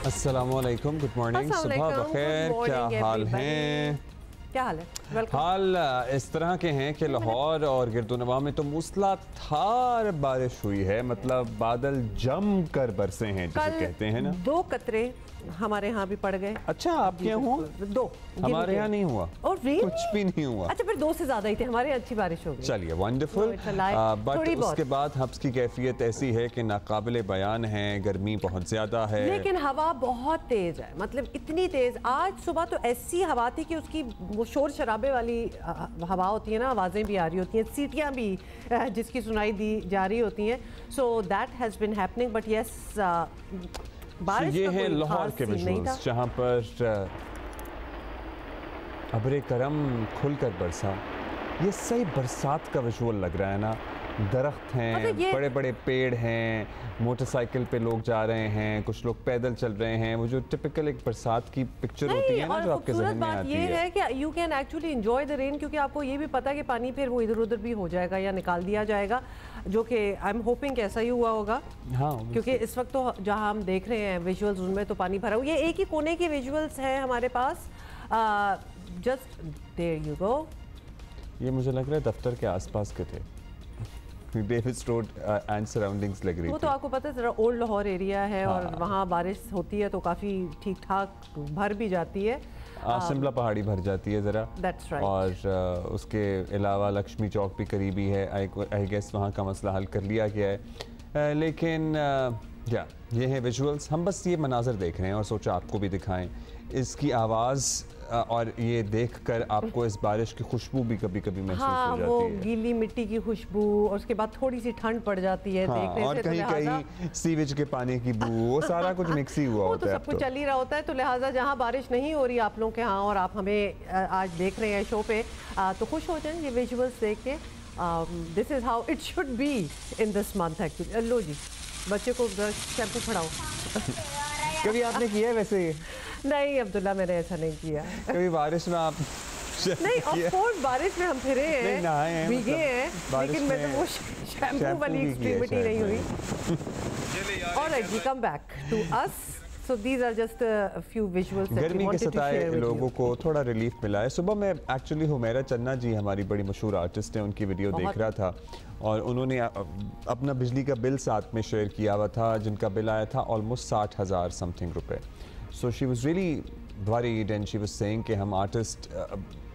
अस्सलामुअलैकुम, good morning, सुबह बखैर। क्या हाल हैं? क्या हाल है? हाल इस तरह के हैं कि लाहौर और गिरदोनवा में तो मूसलाधार बारिश हुई है, मतलब बादल जम कर बरसे हैं जिसे कहते हैं ना। 2 कतरे हमारे यहाँ भी पड़ गए। अच्छा, आपके यहाँ हुआ? 2, हमारे यहाँ नहीं हुआ और कुछ भी नहीं हुआ। अच्छा, फिर 2 से ज्यादा ही थे, हमारे अच्छी बारिश हो गई। चलिए, वंडरफुल। बट उसके बाद हब्स की कैफियत ऐसी है कि नाकाबिले बयान है, गर्मी बहुत ज्यादा है, लेकिन हवा बहुत तेज है, मतलब इतनी तेज। आज सुबह तो ऐसी हवा थी कि उसकी वो शोर शराबे वाली हवा होती है ना, आवाजें भी आ रही होती हैं, सीटियां भी जिसकी सुनाई दी जा रही होती हैं। So that has been happening, but yes बारिश ये है लाहौर के विजुअल्स जहाँ पर अब्रे करम खुलकर बरसा। ये सही बरसात का विजुअल लग रहा है ना। दरख्त हैं, बड़े बड़े पेड़ हैं, मोटरसाइकिल पे लोग जा रहे हैं, कुछ लोग पैदल चल रहे हैं। वो जो टिपिकल एक बरसात की पिक्चर होती है ना, जो आपके ज़हन में आती है। ये है कि you can actually enjoy the rain, क्योंकि आपको ये भी पता है कि पानी फिर वो इधर उधर भी हो जाएगा या निकाल दिया जाएगा, जो कि आई एम होपिंग कि ऐसा ही हुआ होगा। हाँ, क्योंकि इस वक्त तो जहाँ हम देख रहे हैं विजुअल्स, उनमें तो पानी भरा हुआ। ये एक ही कोने के विजुअल्स हैं हमारे पास। Just there you go. ये मुझे लग रहा है दफ्तर के आसपास के थे, डेविस रोड एंड सराउंडिंग्स लग रही वो थी। तो आपको पता है ज़रा ओल्ड लाहौर एरिया है। हाँ। और वहाँ बारिश होती है तो काफ़ी ठीक ठाक भर भी जाती है। शिमला पहाड़ी भर जाती है ज़रा। That's right. और उसके अलावा लक्ष्मी चौक भी करीबी है। आई गेस वहाँ का मसला हल कर लिया गया है। लेकिन ये है विजुअल्स। हम बस ये मनाजर देख रहे हैं और सोचा आपको भी दिखाएं। इसकी आवाज़ और ये देखकर आपको इस बारिश की खुशबू भी कभी कभी महसूस हो जाती है। वो गीली मिट्टी की खुशबू, और उसके बाद थोड़ी सी ठंड पड़ जाती है। हाँ, देखने और से कहीं कहीं सीवेज के पानी की बू, वो सारा कुछ मिक्स ही हुआ होता है। वो तो सब कुछ चल ही रहा होता है। तो लिहाजा जहाँ बारिश नहीं हो रही आप लोगों के यहाँ और आप हमें आज देख रहे हैं शो पे, तो खुश हो जाएं ये विजुअल्स देख के। This is how it should be in this month actually. लो जी, बच्चे को शैम्पू फड़ाओ। कभी आपने किया है वैसे? नहीं अब्दुल्ला, मैंने ऐसा नहीं किया। कभी बारिश में आप नहीं, ऑफ कोर्स बारिश में हम फिरे हैं, नहाए हैं, भीगे हैं, लेकिन मैं तो वो शैम्पू वाली एक्सट्रीमिटी नहीं हुई। ऑलराइट जी, come back to us. So these are just a few visuals that we wanted to share with you. गर्मी के सताए लोगों को थोड़ा रिलीफ मिला है। सुबह मैं एक्चुअली हुमैरा चन्ना जी, हमारी बड़ी मशहूर आर्टिस्ट हैं, उनकी वीडियो देख रहा था और उन्होंने अपना बिजली का बिल साथ में शेयर किया हुआ था, जिनका बिल आया था ऑलमोस्ट 60,000 समथिंग रुपए। So she was really worried and she was saying कि हम आर्टिस्ट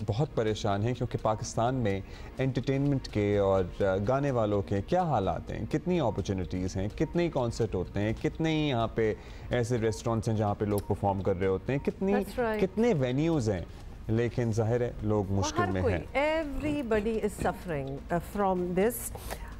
बहुत परेशान हैं क्योंकि पाकिस्तान में एंटरटेनमेंट के और गाने वालों के क्या हालात हैं, कितनी अपॉर्चुनिटीज़ हैं, कितने कॉन्सर्ट होते हैं, कितने ही यहाँ पे ऐसे रेस्टोरेंट्स हैं जहाँ पे लोग परफॉर्म कर रहे होते हैं, कितने वेन्यूज़ हैं, लेकिन जाहिर है लोग मुश्किल में हैं। Everybody is suffering from this.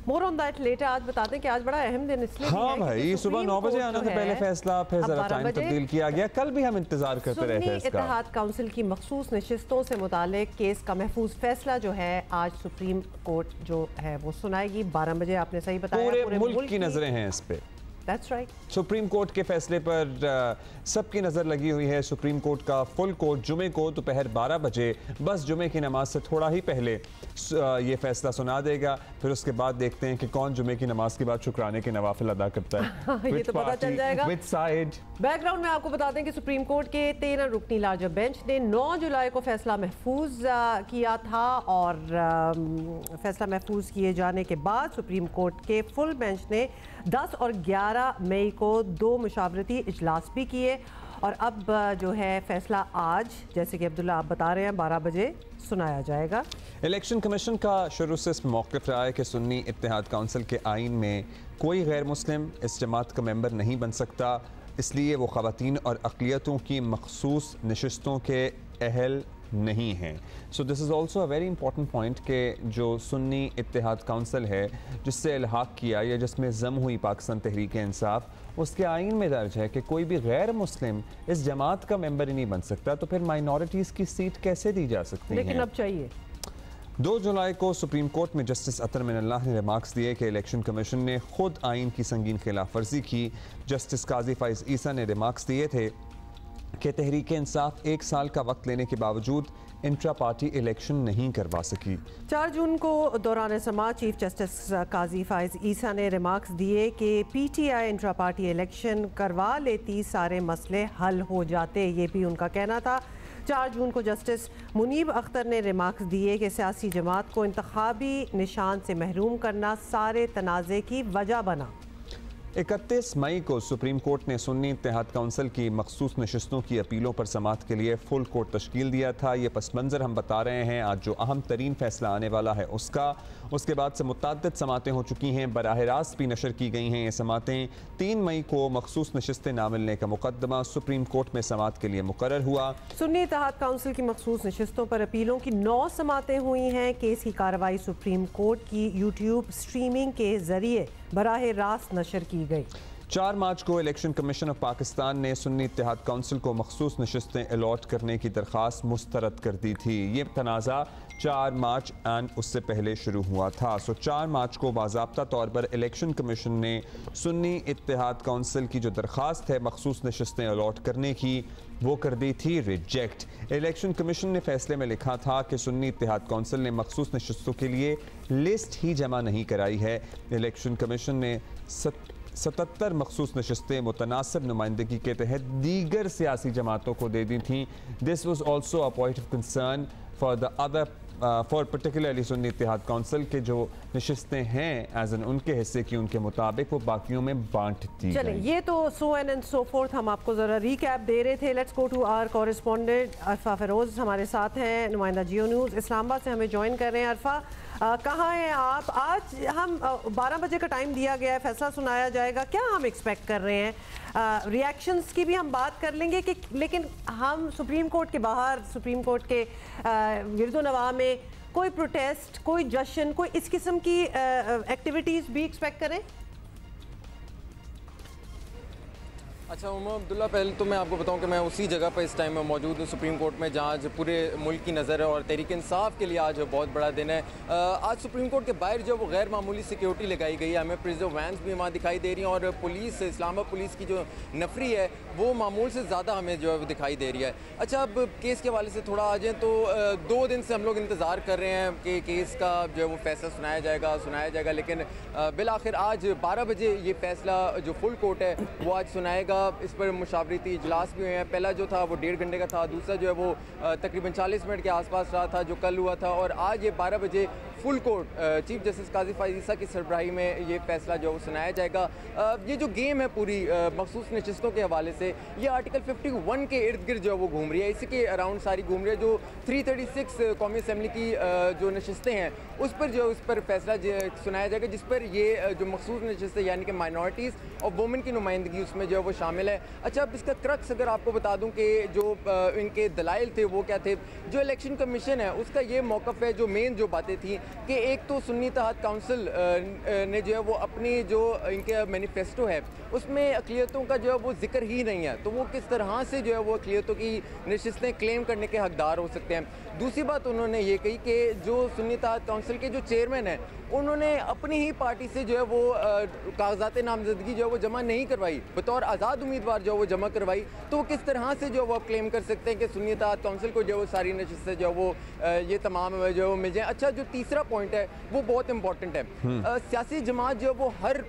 More on that later. आज बताते हैं कि आज बड़ा अहम दिन इसलिए हाँ भाई, सुबह 9 बजे आना था पहले फैसला, फिर जरा टाइम तब्दील किया गया। कल भी हम इंतजार करते रहे थे इसका। इत्तेहाद काउंसिल की मखसूस नशिस्तों से मुतालिक केस का महफूज फैसला जो है आज सुप्रीम कोर्ट जो है वो सुनाएगी 12 बजे। आपने सही बताया, पूरे मुल्क की नजरें हैं इस पे। That's right. सुप्रीम कोर्ट के फैसले पर सबकी नज़र लगी हुई है। सुप्रीम कोर्ट का फुल कोर्ट जुमे को दोपहर 12 बजे, बस जुमे की नमाज से थोड़ा ही पहले ये फैसला सुना देगा। फिर उसके बाद देखते हैं कि कौन जुमे की नमाज के बाद शुक्राने के नवाफिल अदा करता है। ये तो पता चल जाएगा। बैकग्राउंड में आपको बता दें कि सुप्रीम कोर्ट के 13 रुकनी लार्जर बेंच ने 9 जुलाई को फैसला महफूज किया था और फैसला महफूज किए जाने के बाद सुप्रीम कोर्ट के फुल बेंच ने 10 और 11 मई को 2 मुशावरती इजलास भी किए और अब जो है फैसला आज, जैसे कि अब्दुल्ला आप बता रहे हैं, 12 बजे सुनाया जाएगा। इलेक्शन कमीशन का शुरू से इस मौक़िफ़ रहा है कि सुन्नी इत्तेहाद काउंसिल के आइन में कोई गैर मुस्लिम इस जमात का मेंबर नहीं बन सकता, इसलिए वो ख़वातीन और अक़लियतों की मखसूस नशिस्तों के अहल नहीं हैं। So this is also a very important point कि जो सुन्नी इत्तेहाद काउंसिल है जिससे इल्हाक़ किया या जिसमें ज़म हुई पाकिस्तान तहरीक इंसाफ, उसके आइन में दर्ज है कि कोई भी गैर मुस्लिम इस जमात का मेंबर ही नहीं बन सकता। तो फिर माइनॉरिटीज़ की सीट कैसे दी जा सकती है? लेकिन अब चाहिए। 2 जुलाई को सुप्रीम कोर्ट में जस्टिस अतर मिनल्लाह ने रिमार्क्स दिए कि इलेक्शन कमीशन ने खुद आइन की संगीन खिलाफ वर्जी की। जस्टिस काजी फाइज ईसा ने रिमार्क्स दिए थे कि तहरीक इंसाफ 1 साल का वक्त लेने के बावजूद इंट्रा पार्टी इलेक्शन नहीं करवा सकी। 4 जून को दौरान समाअत चीफ जस्टिस काजी फाइज ईसा ने रिमार्क्स दिए कि PTI इंट्रा पार्टी इलेक्शन करवा लेती सारे मसले हल हो जाते, ये भी उनका कहना था। 4 जून को जस्टिस मुनीब अख्तर ने रिमार्क्स दिए कि सियासी जमात को इंतखाबी निशान से महरूम करना सारे तनाज़े की वजह बना। 31 मई को सुप्रीम कोर्ट ने सुन्नी इत्तेहाद काउंसिल की मखसूस नशिस्तों की अपीलों पर समाअत के लिए फुल कोर्ट तश्कील दिया था। ये पस मंज़र हम बता रहे हैं आज जो अहम तरीन फैसला आने वाला है उसका। उसके बाद से मुतअद्दिद समातें हो चुकी हैं, बराह रास्त भी नशर की गई हैं ये समातें। 3 मई को मखसूस नशिस्तें ना मिलने का मुकदमा सुप्रीम कोर्ट में समाअत के लिए मुकर्रर हुआ। सुन्नी इत्तेहाद काउंसिल की मखसूस नशिस्तों पर अपीलों की 9 समातें हुई हैं। केस की कार्रवाई सुप्रीम कोर्ट की यूट्यूब स्ट्रीमिंग के जरिए बराह रास्त नशर की गई। 4 मार्च को इलेक्शन कमीशन ऑफ पाकिस्तान ने सुन्नी इत्तेहाद काउंसिल को मखसूस नशिस्तें अलॉट करने की दरख्वास्त मुस्तरद कर दी थी। ये तनाज़ा 4 मार्च एंड उससे पहले शुरू हुआ था। 4 मार्च को बाज़ाब्ता तौर पर इलेक्शन कमीशन ने सुन्नी इत्तेहाद काउंसिल की जो दरख्वास्त है मखसूस नशिस्तें अलॉट करने की वो कर दी थी रिजेक्ट। इलेक्शन कमीशन ने फैसले में लिखा था कि सुन्नी इत्तेहाद काउंसिल ने मखसूस नशिस्तों के लिए लिस्ट ही जमा नहीं कराई है। इलेक्शन कमीशन ने 77 मखसूस नशिस्तें मुतनासिब नुमाइंदगी के तहत दीगर सियासी जमातों को दे दी थी। This was also a point of concern for the other for particularly Sunni Ittehad council के जो नशिस्तें हैं एज एन उनके हिस्से की उनके मुताबिक वो बाकियों में बांट दी। चलें, ये तो सो एंड सो फोर्थ हम आपको ज़रा रिकैप दे रहे थे। Let's go to our correspondent Arfa Firoz हमारे साथ हैं, नुमाइंदा जियो न्यूज़ इस्लामाबाद से हमें ज्वाइन कर रहे हैं। अरफा, कहाँ हैं आप? आज हम 12 बजे का टाइम दिया गया है, फैसला सुनाया जाएगा, क्या हम एक्सपेक्ट कर रहे हैं? रिएक्शंस की भी हम बात कर लेंगे कि लेकिन हम सुप्रीम कोर्ट के बाहर, सुप्रीम कोर्ट के गिरदो नवाह में कोई प्रोटेस्ट, कोई जश्न, कोई इस किस्म की एक्टिविटीज़ भी एक्सपेक्ट करें? अच्छा उमर अब्दुल्ला, पहले तो मैं आपको बताऊं कि मैं उसी जगह पर इस टाइम में मौजूद हूँ सुप्रीम कोर्ट में जहाँ आज पूरे मुल्क की नज़र है और तहरीक इंसाफ के लिए आज बहुत बड़ा दिन है। आज सुप्रीम कोर्ट के बाहर जो वो गैर मामूली सिक्योरिटी लगाई गई है, हमें प्रिजर्व वैन्स भी वहाँ दिखाई दे रही हैं और पुलिस, इस्लामाबाद पुलिस की जो नफरी है वो मामूल से ज़्यादा हमें जो है वो दिखाई दे रही है। अच्छा, अब केस के हवाले से थोड़ा आ जाएँ तो 2 दिन से हम लोग इंतज़ार कर रहे हैं कि केस का जो है वो फैसला सुनाया जाएगा, लेकिन बिल आखिर आज 12 बजे ये फैसला जो फुल कोर्ट है वो आज सुनाएगा। इस पर मुशावरती इजलास भी हुए हैं। पहला जो था वो 1.5 घंटे का था, दूसरा जो है वो तकरीबन 40 मिनट के आसपास रहा था जो कल हुआ था, और आज ये 12 बजे फुल कोर्ट चीफ जस्टिस काजी फाइज ईसा की सरबराही में ये फैसला जो सुनाया जाएगा। ये जो गेम है पूरी मखसूस नशिस्तों के हवाले से, ये आर्टिकल 51 के इर्द गिर्द जो है वो घूम रही है, इसी के अराउंड सारी घूम रही है। जो 336 कौमी असम्बली की जो नशिस्तें हैं उस पर जो उस पर फैसला सुनाया जाएगा, जिस पर ये जो मखसूस नशिस्तें यानी कि माइनॉरिटीज़ और वुमेन की नुमाइंदगी उसमें जो है वो शामिल है। अच्छा, अब इसका क्रक्स अगर आपको बता दूं कि जो इनके दलाइल थे वो क्या थे। जो इलेक्शन कमीशन है उसका ये मौक़िफ़ है, जो मेन जो बातें थी कि एक तो सुन्नी इत्तेहाद काउंसिल ने जो है वो अपनी जो इनके मैनिफेस्टो है उसमें अक़लियतों का जो है वो जिक्र ही नहीं है, तो वो किस तरह से जो है वो अक़लियतों की नशिस्तें क्लेम करने के हकदार हो सकते हैं। दूसरी बात उन्होंने ये कही कि जो सुन्नी इत्तेहाद काउंसिल के जो चेयरमैन हैं उन्होंने अपनी ही पार्टी से जो है वो कागजात नामजदगी जो है वो जमा नहीं करवाई, बतौर आज़ाद उम्मीदवार जो है वो जमा करवाई, तो वो किस तरह से जो है वो आप क्लेम कर सकते हैं कि सुन्नी इत्तेहाद काउंसिल को जो है वो सारी नशिस्तें जो है वो ये तमाम जो है वो मिल जाएँ। अच्छा, जो तीसरा पॉइंट है वो बहुत इंपॉर्टेंट है। सियासी जमात जो है वो हर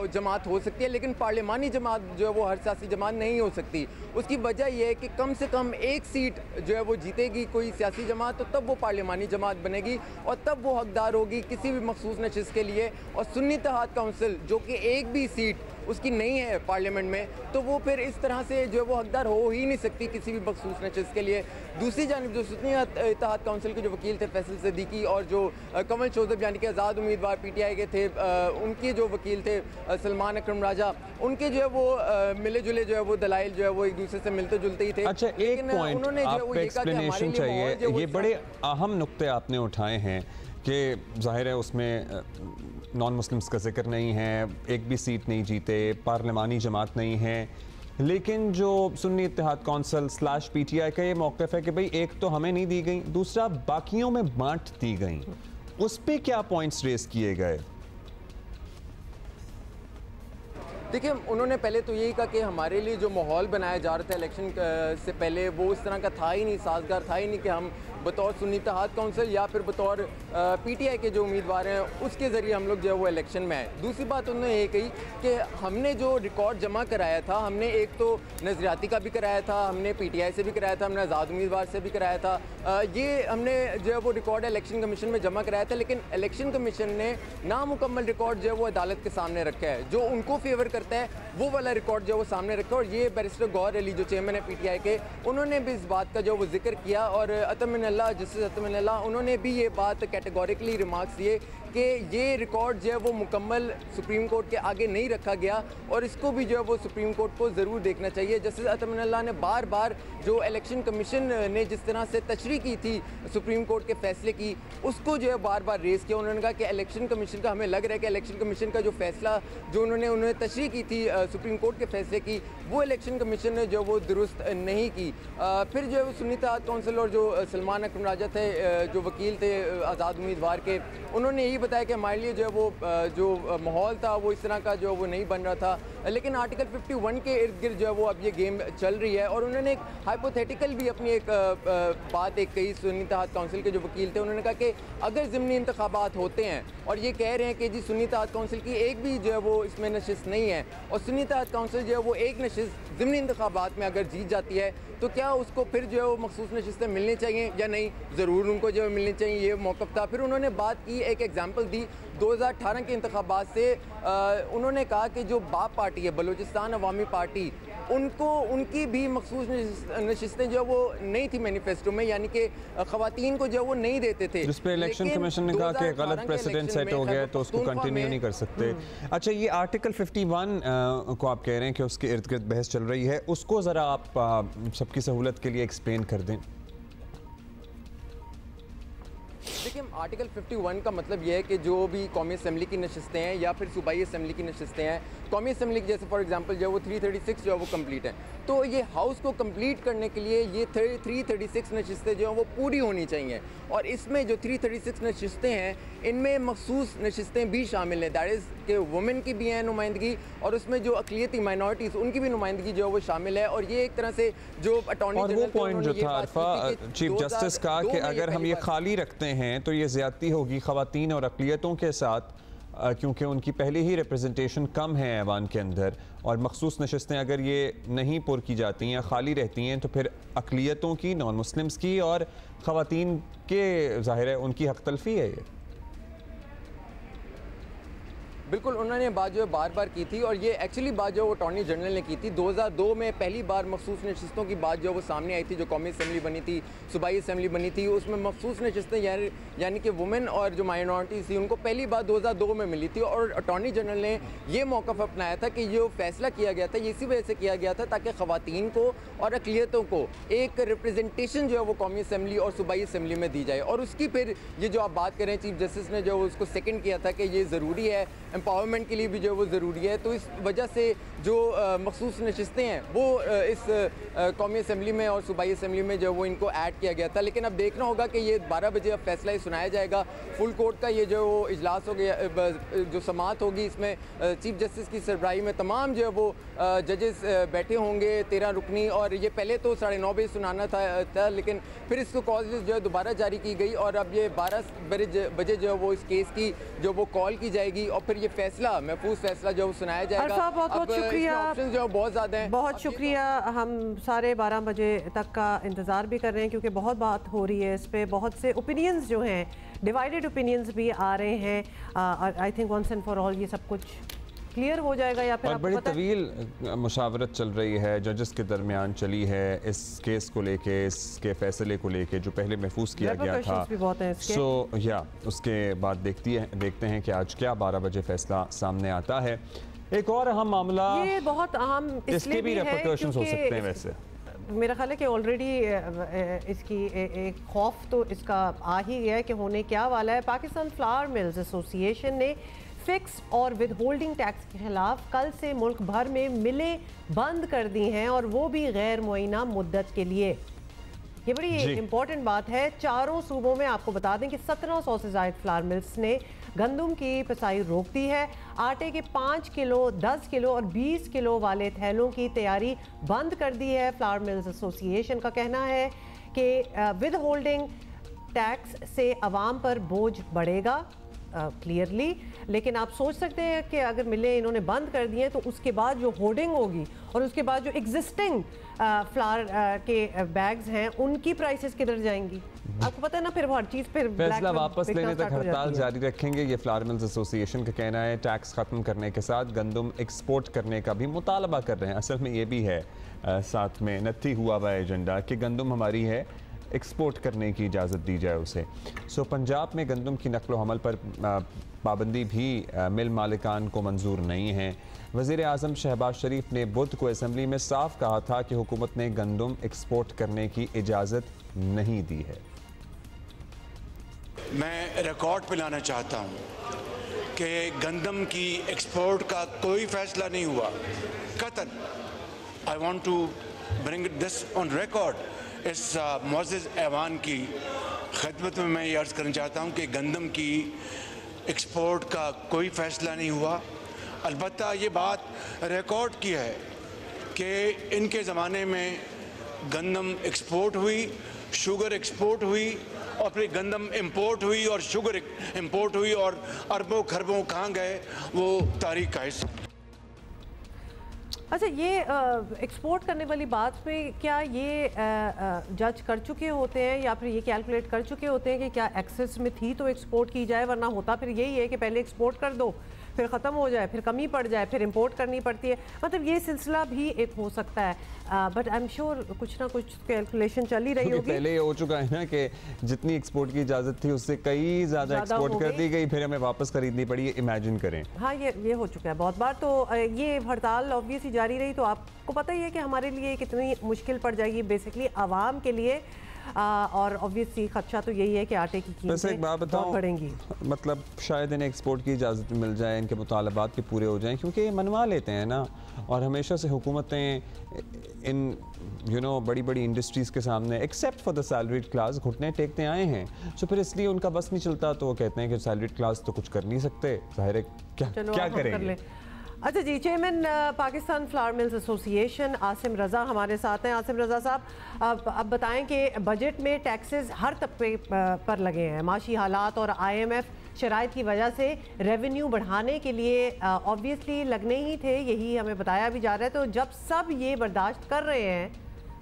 जमात हो सकती है, लेकिन पार्लिमानी जमात जो है वो हर सियासी जमात नहीं हो सकती। उसकी वजह यह है कि कम से कम एक सीट जो है वो जीतेगी कोई सियासी जमात, तो तब वो पार्लिमानी जमात बनेगी और तब वो हकदार होगी किसी भी मखसूस नशिस्त के लिए। और सुन्नी इत्तेहाद काउंसिल जो कि एक भी सीट उसकी नहीं है पार्लियामेंट में, तो वो फिर इस तरह से जो है वो हकदार हो ही नहीं सकती किसी भी मखसूस नशिस्त के लिए। दूसरी जानिब जो सुन्नी इत्तेहाद काउंसिल के जो वकील थे फैसल सिद्दीकी और जो कमल चौधरी यानी कि आज़ाद उम्मीदवार PTI के थे, उनके जो वकील थे सलमान अकरम राजा, उनके जो है वो मिले जुले जो है वो दलाइल जो है वो एक दूसरे से मिलते जुलते ही थे। अच्छा, एक पॉइंट आपको एक्सप्लेनेशन चाहिए, ये बड़े अहम नुक्ते आपने उठाए हैं कि जाहिर है उसमें नॉन मुस्लिम्स का जिक्र नहीं है, एक भी सीट नहीं जीते, पार्लिमानी जमात नहीं है, लेकिन जो सुन्नी इत्तेहाद काउंसिल / PTI का ये मौक़िफ़ है कि भाई एक तो हमें नहीं दी गई, दूसरा बाकियों में बांट दी गई, उस पर क्या पॉइंट्स रेस किए गए? देखिए, उन्होंने पहले तो यही कहा कि हमारे लिए जो माहौल बनाया जा रहा था इलेक्शन से पहले वो इस तरह का था ही नहीं, साजगार था ही नहीं कि हम बतौर सुन्नी इत्तेहाद काउंसिल या फिर बतौर पीटीआई के जो उम्मीदवार हैं उसके ज़रिए हम लोग जो है वो इलेक्शन में आए। दूसरी बात उन्होंने ये कही कि हमने जो रिकॉर्ड जमा कराया था, हमने एक तो नज़रियाती का भी कराया था, हमने पीटीआई से भी कराया था, हमने आज़ाद उम्मीदवार से भी कराया था। ये हमने जो है वो रिकॉर्ड इलेक्शन कमीशन में जमा कराया था, लेकिन इलेक्शन कमीशन ने नामुकम्मल रिकॉर्ड जो है वो अदालत के सामने रखा है। जो उनको फेवर करता है वो वाला रिकॉर्ड जो है वो सामने रखा है। और ये बैरिस्टर गौहर अली जो चेयरमैन है पीटीआई के, उन्होंने भी इस बात का जो वो जिक्र किया और अतमिनल्लाह जस्टिस अतमिनल्लाह उन्होंने भी ये बात कैटेगोरिकली रिमार्क्स दिए कि ये रिकॉर्ड जो है वो मुकम्मल सुप्रीम कोर्ट के आगे नहीं रखा गया और इसको भी जो है वो सुप्रीम कोर्ट को ज़रूर देखना चाहिए। जस्टिस अतमिनल्लाह ने बार बार जो इलेक्शन कमीशन ने जिस तरह से तशरीह की थी सुप्रीम कोर्ट के फैसले की, उसको जो है बार बार रेज़ किया। उन्होंने कहा कि इलेक्शन कमीशन का, हमें लग रहा है कि इलेक्शन कमीशन का जो फैसला जो उन्होंने तशरीह की थी सुप्रीम कोर्ट के फैसले की, वो इलेक्शन कमीशन ने जो वो दुरुस्त नहीं की। फिर जो है सुन्नी इत्तेहाद काउंसिल और जो सलमान अकरम राजा थे जो वकील थे आज़ाद उम्मीदवार के, उन्होंने यही बताया कि हमारे लिए जो है वो जो माहौल था वो इस तरह का जो वो नहीं बन रहा था। लेकिन आर्टिकल 51 के इर्द गिर्द जो है वो अब ये गेम चल रही है। और उन्होंने एक हाइपोथेटिकल भी अपनी एक बात एक कही सुन्नी इत्तेहाद काउंसिल के जो वकील थे, उन्होंने कहा कि अगर ज़िमनी इंतखाबात होते हैं और ये कह रहे हैं कि जी सुन्नी इत्तेहाद काउंसिल की एक भी जो है वो इसमें नशिस्त नहीं है और सुन्नी इत्तेहाद काउंसिल जो है वो एक नशिस्त ज़िमनी इंतखाबात में अगर जीत जाती है तो क्या उसको फिर जो है वो मखसूस नशिस्तें मिलनी चाहिए या नहीं? ज़रूर उनको जो है मिलनी चाहिए, ये मौक़िफ़ था। फिर उन्होंने बात की, एक एग्जाम्पल दी 2018 के इंतखाबात से। उन्होंने कहा कि जो बाप पार्टी है बलूचिस्तान अवामी पार्टी, उनको उनकी भी मखसूस नशिस्तें जो वो नहीं थी मैनिफेस्टो में, यानी कि ख़वातीन को जो वो नहीं देते थे, जिस पे इलेक्शन कमीशन ने कहा कि गलत प्रेसिडेंट सेट हो गया तो उसको कंटिन्यू नहीं कर सकते। अच्छा, ये आर्टिकल 51 को आप कह रहे हैं कि उसके इर्द गिर्द बहस चल रही है, उसको ज़रा आप सबकी सहूलत के लिए एक्सप्लेन कर दें। देखिए, आर्टिकल 51 का मतलब यह है कि जो भी कौमी असम्बली की नशिस्तें हैं या फिर सूबाई असम्बली की नशिस्तें हैं, कौमी असम्बली की जैसे फॉर एग्जांपल जो वो 336 जो है वो कंप्लीट है, तो ये हाउस को कंप्लीट करने के लिए ये 336 नशिस्तें जो हैं वो पूरी होनी चाहिए। और इसमें जो 336 नशिस्तें हैं इनमें मखसूस नशिस्तें भी शामिल हैं, दैट इज़ कि वुमेन की भी है नुमाइंदगी और उसमें जो अक़लियती माइनॉरिटीज़ उनकी भी नुमाइंदगी जो है वो शामिल है। और ये एक तरह से जो अटॉर्नी जनरल, और वो पॉइंट जो था अरफा चीफ जस्टिस का कि अगर हम ये खाली रखते हैं तो ये ज़्यादती होगी ख़वातीन और अक़लियतों के साथ, क्योंकि उनकी पहले ही रिप्रेजेंटेशन कम है ऐवान के अंदर, और मखसूस नशस्तें अगर ये नहीं पुर की जाती हैं, खाली रहती हैं, तो फिर अक़लियतों की, नॉन मुस्लिम्स की और ख़वातीन के ज़ाहिर है उनकी हक़ तलफ़ी है। ये बिल्कुल उन्होंने बात जो है बार बार की थी और ये एक्चुअली बात जो अटॉर्नी जनरल ने की थी 2002 में पहली बार मखसूस नशिस्तों की बात जो वो सामने आई थी। जो कौमी असम्बली बनी थी, सूबाई असम्बली बनी थी, उसमें मखसूस नशिस्तें यानी कि वुमेन और जो माइनॉरिटीज़ थी उनको पहली बार 2002 में मिली थी। और अटॉर्नी जनरल ने ये मौक़िफ़ अपनाया था कि जो फैसला किया गया था ये इसी वजह से किया गया था ताकि ख़वातीन को और अक़लियतों को एक रिप्रेजेंटेशन जो है वो कौमी असम्बली और सूबाई असम्बली में दी जाए। और उसकी फिर ये जो आप बात करें, चीफ जस्टिस ने जो उसको सेकेंड किया था कि ये ज़रूरी है, एम्पावरमेंट के लिए भी जो वो ज़रूरी है। तो इस वजह से जो मखसूस नशिस्तें हैं वो इस कौमी असम्बली में और सूबाई असम्बली में जो वो इनको ऐड किया गया था। लेकिन अब देखना होगा कि ये 12 बजे अब फैसला ही सुनाया जाएगा। फुल कोर्ट का ये जो इजलास हो गया, जो समात होगी, इसमें चीफ जस्टिस की सरबराही में तमाम जो है वो जजेस बैठे होंगे 13 रुकनी। और ये पहले तो 9:30 बजे सुनाना था लेकिन फिर इसको कॉज जो है दोबारा जारी की गई और अब ये 12 बजे जो है वो इस केस की जो वो कॉल की जाएगी और फिर ये फैसला, महफूज फैसला जो सुनाया जाएगा। बहुत शुक्रिया, ऑप्शंस जो बहुत ज़्यादा हैं। बहुत शुक्रिया। हम 12:30 बजे तक का इंतज़ार भी कर रहे हैं क्योंकि बहुत बात हो रही है इस पर, बहुत से ओपिनियंस जो हैं, डिवाइडेड ओपिनियंस भी आ रहे हैं। I think once and for all ये सब कुछ क्लियर हो जाएगा या फिर बड़ी तवील मुशावरत चल रही है, जजेस के दरमियान चली है इस केस को लेके, इसके फैसले को लेके जो पहले महफूज किया गया था। सो या उसके बाद देखते हैं कि आज क्या 12 बजे फैसला सामने आता है। एक और अहम मामला, ये बहुत अहम इसलिए भी रिपरकशंस हो सकते हैं। वैसे मेरा ख्याल है कि ऑलरेडी इसकी एक खौफ तो इसका आ ही गया है कि होने क्या वाला है। पाकिस्तान फ्लावर मिल्स एसोसिएशन ने फिक्स और विद होल्डिंग टैक्स के खिलाफ कल से मुल्क भर में मिलें बंद कर दी हैं और वो भी गैर मुअय्यना मुद्दत के लिए। ये बड़ी इंपॉर्टेंट बात है। चारों सूबों में आपको बता दें कि 1700 से ज़ायद फ्लावर मिल्स ने गंदम की पिसाई रोक दी है। आटे के 5 किलो, 10 किलो और 20 किलो वाले थैलों की तैयारी बंद कर दी है। फ्लावर मिल्स एसोसिएशन का कहना है कि विद होल्डिंग टैक्स से अवाम पर बोझ बढ़ेगा क्लियरली, लेकिन आप सोच सकते हैं कि अगर मिलें इन्होंने बंद कर दिए तो उसके बाद जो होर्डिंग होगी और उसके बाद जो एग्जिस्टिंग फ्लावर के बैग्स हैं उनकी प्राइसेस किधर जाएंगी? आपको पता है ना, फिर वो हर चीज़ फिर फैसला वापस लेने तक हड़ताल जारी रखेंगे, ये फ्लावर मिल्स एसोसिएशन का कहना है। टैक्स ख़त्म करने के साथ गंदम एक्सपोर्ट करने का भी मुतालबा कर रहे हैं। असल में ये भी है साथ में नत्थी हुआ हुआ एजेंडा कि गंदम हमारी है, एक्सपोर्ट करने की इजाज़त दी जाए उसे। सो पंजाब में गंदम की नकलो हमल पर पाबंदी भी मिल मालिकान को मंजूर नहीं है। वज़ीर आज़म शहबाज शरीफ ने बुध को असम्बली में साफ कहा था कि हुकूमत ने गंदम एक्सपोर्ट करने की इजाज़त नहीं दी है। मैं रिकॉर्ड पे लाना चाहता हूँ कि गंदम की एक्सपोर्ट का कोई फैसला नहीं हुआ कतन। I want to bring this on record. इस मुअज़्ज़ज़ ऐवान की खिदमत में मैं ये अर्ज़ करना चाहता हूँ कि गंदम की एक्सपोर्ट का कोई फ़ैसला नहीं हुआ। अलबत्ता ये बात रिकॉर्ड की है कि इनके ज़माने में गंदम एक्सपोर्ट हुई, शुगर एक्सपोर्ट हुई और फिर गंदम इंपोर्ट हुई और शुगर इंपोर्ट हुई और अरबों खरबों कहाँ गए वो तारीख का हिस्सा। अच्छा, ये एक्सपोर्ट करने वाली बात में क्या ये जज कर चुके होते हैं या फिर ये कैलकुलेट कर चुके होते हैं कि क्या एक्सेस में थी तो एक्सपोर्ट की जाए, वरना होता फिर यही है कि पहले एक्सपोर्ट कर दो, फिर ख़त्म हो जाए, फिर कमी पड़ जाए, फिर इंपोर्ट करनी पड़ती है। मतलब ये सिलसिला भी एक हो सकता है, बट आई एम श्योर कुछ ना कुछ कैलकुलेशन चल ही रही होगी। पहले ये हो चुका है ना कि जितनी एक्सपोर्ट की इजाज़त थी उससे कई ज़्यादा एक्सपोर्ट कर दी गई, फिर हमें वापस खरीदनी पड़ी। इमेजिन करें। हाँ, ये हो चुका है बहुत बार। तो ये हड़ताल ऑब्वियसली जारी रही तो आपको पता ही है कि हमारे लिए कितनी मुश्किल पड़ जाएगी बेसिकली आवाम के लिए। और ऑब्वियसली खदशा तो यही है कि आटे की कीमतें बहुत बढ़ेंगी। मतलब शायद इन्हें एक्सपोर्ट की इजाज़त मिल जाए, इनके मुतालबात भी पूरे हो जाएं, क्योंकि ये मनवा लेते हैं ना। और हमेशा से हुकूमतें इन बड़ी बड़ी इंडस्ट्रीज़ के सामने except for the salaried class घुटने टेकते आए हैं। सो फिर इसलिए उनका बस नहीं चलता तो वो कहते हैं कि सैलरीड क्लास तो कुछ कर नहीं सकते, ज़ाहिर है क्या करेंगे। अच्छा जी, chairman Pakistan flour mills association Asim Raza हमारे साथ हैं। आसिम रज़ा साहब, अब बताएं कि बजट में टैक्सेस हर तबके पर लगे हैं। माशी हालात और IMF शराइत की वजह से रेवेन्यू बढ़ाने के लिए ऑब्वियसली लगने ही थे, यही हमें बताया भी जा रहा है। तो जब सब ये बर्दाश्त कर रहे हैं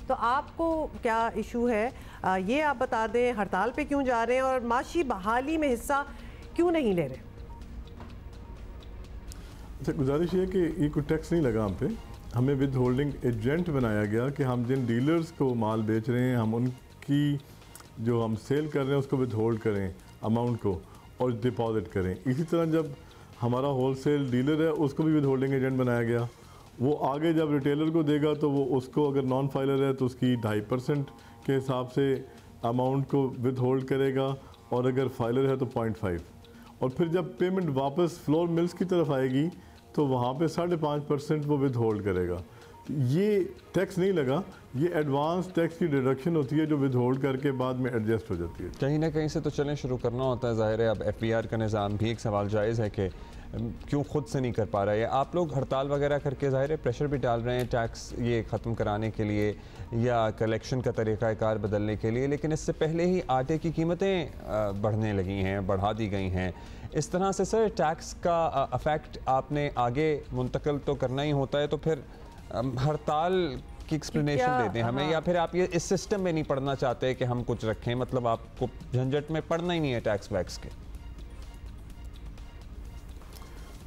तो आपको क्या इशू है, ये आप बता दें। हड़ताल पे क्यों जा रहे हैं और माशी बहाली में हिस्सा क्यों नहीं ले रहे? अच्छा, गुजारिश है कि ये कोई टैक्स नहीं लगा हम पे। हमें विद होल्डिंग एजेंट बनाया गया कि हम जिन डीलर्स को माल बेच रहे हैं हम उनकी जो हम सेल कर रहे हैं उसको विद होल्ड करें अमाउंट को और डिपॉजिट करें। इसी तरह जब हमारा होलसेल डीलर है उसको भी विद होल्डिंग एजेंट बनाया गया। वो आगे जब रिटेलर को देगा तो वो उसको अगर नॉन फाइलर है तो उसकी 2.5% के हिसाब से अमाउंट को विद होल्ड करेगा और अगर फाइलर है तो 0.5। और फिर जब पेमेंट वापस फ्लोर मिल्स की तरफ आएगी तो वहाँ पे 5.5% वो विद होल्ड करेगा। ये टैक्स नहीं लगा, ये एडवांस टैक्स की डिडक्शन होती है जो विद होल्ड करके बाद में एडजस्ट हो जाती है। कहीं ना कहीं से तो चलें शुरू करना होता है, ज़ाहिर है। अब FBR का निज़ाम भी एक सवाल जायज़ है कि क्यों खुद से नहीं कर पा रहा है। आप लोग हड़ताल वगैरह करके ज़ाहिर है प्रेशर भी डाल रहे हैं टैक्स ये ख़त्म कराने के लिए या कलेक्शन का तरीक़ाकार बदलने के लिए, लेकिन इससे पहले ही आटे की कीमतें बढ़ने लगी हैं, बढ़ा दी गई हैं। इस तरह से सर टैक्स का अफेक्ट आपने आगे मुंतकिल तो करना ही होता है, तो फिर हड़ताल की एक्सप्लेनेशन दे दें हमें, या फिर आप ये इस सिस्टम में नहीं पढ़ना चाहते कि हम कुछ रखें, मतलब आपको झंझट में पढ़ना ही नहीं है टैक्स वैक्स के।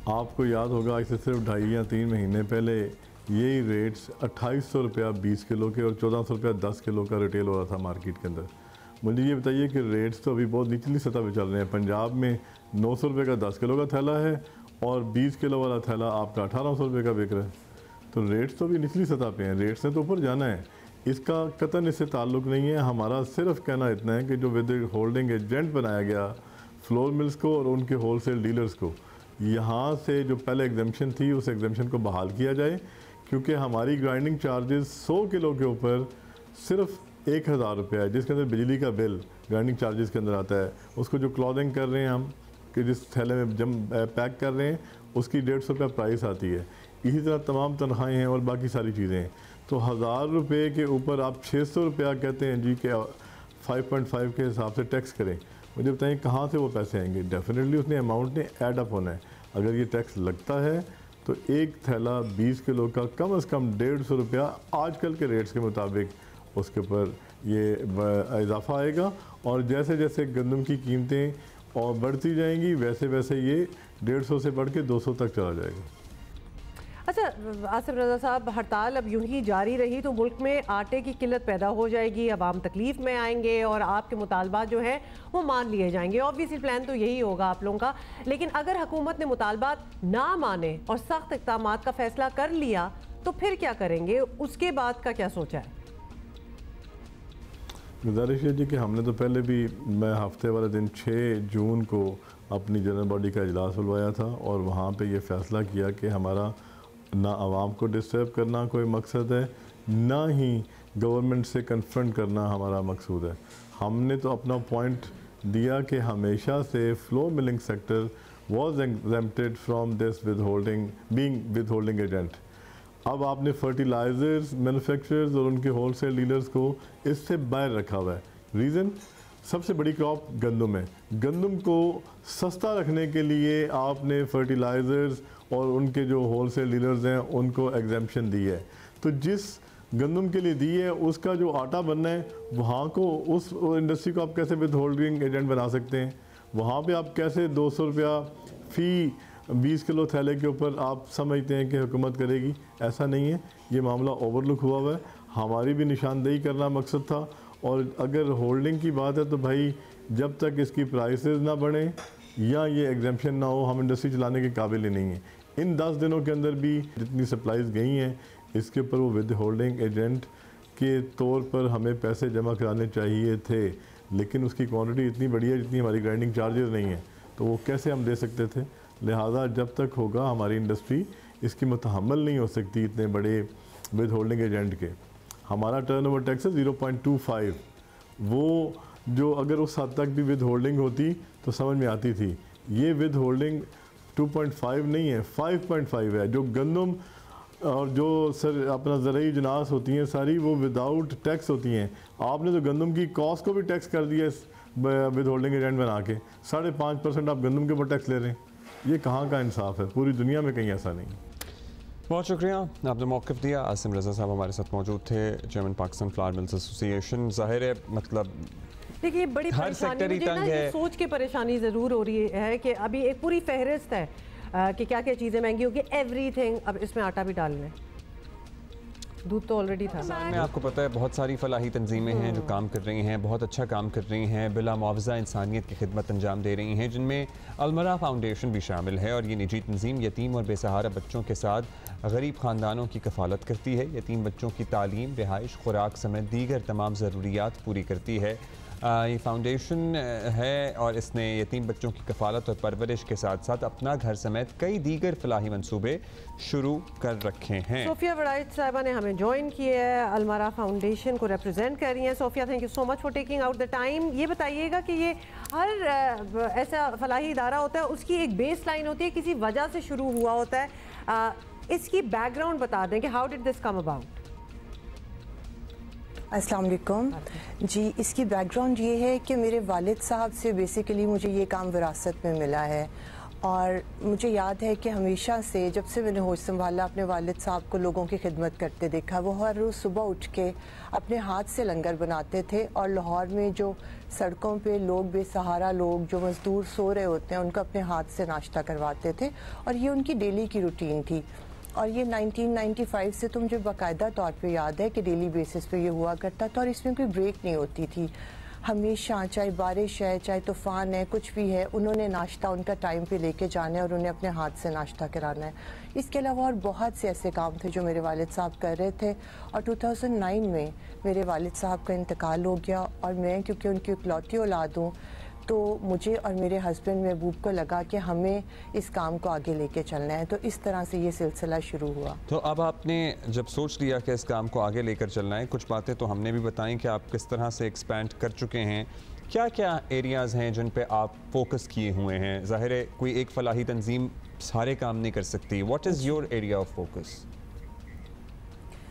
आपको याद होगा आज से सिर्फ 2.5 या 3 महीने पहले यही रेट्स 2800 रुपया 20 किलो के और 1400 रुपया 10 किलो का रिटेल हो रहा था मार्केट के अंदर। मुझे ये बताइए कि रेट्स तो अभी बहुत निचली सतह पे चल रहे हैं। पंजाब में 900 रुपये का 10 किलो का थैला है और 20 किलो वाला थैला आपका 1800 रुपये का बिक रहा है। तो रेट्स तो अभी निचली सतह पे हैं, रेट्स ने तो ऊपर जाना है, इसका कतन इससे ताल्लुक़ नहीं है। हमारा सिर्फ कहना इतना है कि जो विद होल्डिंग एजेंट बनाया गया फ्लोर मिल्स को और उनके होलसेल डीलर्स को, यहाँ से जो पहले एग्जम्पशन थी उस एग्जम्पशन को बहाल किया जाए, क्योंकि हमारी ग्राइंडिंग चार्जेस 100 किलो के ऊपर सिर्फ 1000 रुपये है, जिसके अंदर बिजली का बिल ग्राइंडिंग चार्जेस के अंदर आता है। उसको जो क्लॉथिंग कर रहे हैं हम कि जिस थैले में जम पैक कर रहे हैं उसकी 150 रुपये प्राइस आती है। इसी तरह तमाम तनख्वाहें हैं और बाकी सारी चीज़ें हैं। तो 1000 रुपये के ऊपर आप 600 रुपया कहते हैं जी कि 5.5 के हिसाब से टैक्स करें। मुझे बताएं कहाँ से वो पैसे आएंगे? डेफिनेटली उसने अमाउंट ने ऐड अप होना है। अगर ये टैक्स लगता है तो एक थैला 20 किलो का कम से कम 150 रुपया आजकल के रेट्स के मुताबिक उसके ऊपर ये इजाफा आएगा। और जैसे जैसे गंदम की कीमतें और बढ़ती जाएंगी वैसे वैसे ये 150 से बढ़ के 200 तक चला जाएगा। अच्छा आसिफ रज़ा साहब, हड़ताल अब यूं ही जारी रही तो मुल्क में आटे की किल्लत पैदा हो जाएगी, अवाम तकलीफ में आएंगे और आपके मुतालबात जो है वो मान लिए जाएंगे। ऑब्वियसली प्लान तो यही होगा आप लोगों का, लेकिन अगर हुकूमत ने मुतालबात ना माने और सख्त इक़दामात का फैसला कर लिया तो फिर क्या करेंगे? उसके बाद का क्या सोचा है? गुजारिश है जी कि हमने तो पहले भी मैं हफ्ते वाले दिन 6 जून को अपनी जनरल बॉडी का इजलास बुलवाया था और वहाँ पे ये फ़ैसला किया कि हमारा ना आवाम को डिस्टर्ब करना कोई मकसद है, ना ही गवर्नमेंट से कन्फ्रंट करना हमारा मकसूद है। हमने तो अपना पॉइंट दिया कि हमेशा से flow milling sector was exempted from this withholding being withholding agent. अब आपने फर्टिलाइज़र्स मैन्युफैक्चरर्स और उनके होलसेल डीलर्स को इससे बाहर रखा हुआ है। रीज़न, सबसे बड़ी क्रॉप गंदम है। गंदम को सस्ता रखने के लिए आपने फर्टिलाइज़र्स और उनके जो होलसेल डीलर्स हैं उनको एग्जेम्पशन दी है। तो जिस गंदम के लिए दी है उसका जो आटा बनना है वहाँ को उस इंडस्ट्री को आप कैसे विदहोल्डिंग एजेंट बना सकते हैं? वहाँ पे आप कैसे 200 रुपया फ़ी 20 किलो थैले के ऊपर आप समझते हैं कि हुकूमत करेगी? ऐसा नहीं है, ये मामला ओवरलुक हुआ है। हमारी भी निशानदेही करना मकसद था। और अगर होल्डिंग की बात है तो भाई जब तक इसकी प्राइसेस ना बढ़ें या ये एग्जेम्पशन ना हो हम इंडस्ट्री चलाने के काबिल ही नहीं है। इन 10 दिनों के अंदर भी जितनी सप्लाईज गई हैं इसके ऊपर वो विद होल्डिंग एजेंट के तौर पर हमें पैसे जमा कराने चाहिए थे, लेकिन उसकी क्वांटिटी इतनी बड़ी है जितनी हमारी ग्राइंडिंग चार्जेस नहीं है, तो वो कैसे हम दे सकते थे? लिहाजा जब तक होगा हमारी इंडस्ट्री इसकी मुतहम्मल नहीं हो सकती इतने बड़े विद होल्डिंग एजेंट के। हमारा टर्नओवर टैक्स है 0.25, वो जो अगर उस हद तक भी विद होल्डिंग होती तो समझ में आती थी। ये विद होल्डिंग 2.5 नहीं है, 5.5 है। जो गंदम और जो सर अपना ज़रूरी जनास होती हैं सारी वो विदाउट टैक्स होती हैं। आपने तो गंदम की कॉस्ट को भी टैक्स कर दिया विद होल्डिंग एजेंट बना के, 5.5% आप गंदम के ऊपर टैक्स ले रहे हैं। ये कहाँ का इंसाफ है? पूरी दुनिया में कहीं ऐसा नहीं। बहुत शुक्रिया, आपने मौक़िफ़ दिया। आसिम रज़ा साहब हमारे साथ मौजूद थे, chairman Pakistan flour mills association. ज़ाहिर है मतलब देखिए बड़ी परेशानी मुझे ना ये सोच के परेशानी ज़रूर हो रही है कि अभी एक पूरी फहरिस्त है कि क्या क्या चीज़ें महंगी होगी, एवरीथिंग। अब इसमें आटा भी डाल लें, दूध तो ऑलरेडी था। में आपको पता है बहुत सारी फलाही तंजीमें हैं जो काम कर रही हैं, बहुत अच्छा काम कर रही हैं, बिला मुआवजा इंसानियत की खिदमत अंजाम दे रही हैं, जिनमें अलमरा फाउंडेशन भी शामिल है। और ये निजी तंजीम यतीम और बेसहारा बच्चों के साथ गरीब ख़ानदानों की कफ़ालत करती है। यतीम बच्चों की तालीम, रिहाइश, खुराक समेत दीगर तमाम ज़रूरियात पूरी करती है। ये फाउंडेशन है और इसने यतीम बच्चों की कफ़ालत और परवरिश के साथ साथ अपना घर समेत कई दीगर फलाही मंसूबे शुरू कर रखे हैं। सोफिया वड़ाइच साहिबा ने हमें ज्वाइन किया है, अलमरा फाउंडेशन को रिप्रेजेंट कर रही हैं। Sophia, thank you so much for taking out the time. ये बताइएगा कि ये हर ऐसा फलाही इदारा होता है उसकी एक बेस लाइन होती है, किसी वजह से शुरू हुआ होता है। इसकी बैकग्राउंड बता दें कि how did this come about? अस्सलाम वालेकुम जी। इसकी बैकग्राउंड ये है कि मेरे वालिद साहब से बेसिकली मुझे ये काम विरासत में मिला है। और मुझे याद है कि हमेशा से जब से मैंने होश संभाला अपने वालिद साहब को लोगों की खिदमत करते देखा। वो हर रोज़ सुबह उठ के अपने हाथ से लंगर बनाते थे और लाहौर में जो सड़कों पे लोग बेसहारा लोग जो मज़दूर सो रहे होते हैं उनको अपने हाथ से नाश्ता करवाते थे और ये उनकी डेली की रूटीन थी। और ये 1995 से तो मुझे बाकायदा तौर पे याद है कि डेली बेसिस पे ये हुआ करता था और इसमें कोई ब्रेक नहीं होती थी। हमेशा चाहे बारिश है चाहे तूफ़ान है कुछ भी है, उन्होंने नाश्ता उनका टाइम पे लेके जाना है और उन्हें अपने हाथ से नाश्ता कराना है। इसके अलावा और बहुत से ऐसे काम थे जो मेरे वालिद साहब कर रहे थे। और 2009 में मेरे वालिद साहब का इंतकाल हो गया और मैं क्योंकि उनकी इकलौती औलाद हूँ तो मुझे और मेरे हस्बैंड महबूब को लगा कि हमें इस काम को आगे लेके चलना है, तो इस तरह से ये सिलसिला शुरू हुआ। तो अब आपने जब सोच लिया कि इस काम को आगे लेकर चलना है, कुछ बातें तो हमने भी बताई कि आप किस तरह से एक्सपैंड कर चुके हैं, क्या क्या एरियाज़ हैं जिन पे आप फोकस किए हुए हैं? ज़ाहिर है कोई एक फलाही तंजीम सारे काम नहीं कर सकती। What is your area of focus?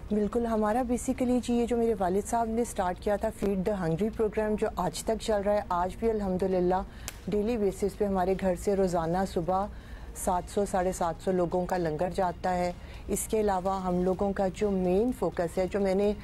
बिल्कुल, हमारा बेसिकली जी ये जो मेरे वालिद साहब ने स्टार्ट किया था फीड द हंग्री प्रोग्राम, जो आज तक चल रहा है, आज भी अल्हम्दुलिल्लाह डेली बेसिस पे हमारे घर से रोज़ाना सुबह 700 साढ़े 700 लोगों का लंगर जाता है। इसके अलावा हम लोगों का जो मेन फोकस है, जो मैंने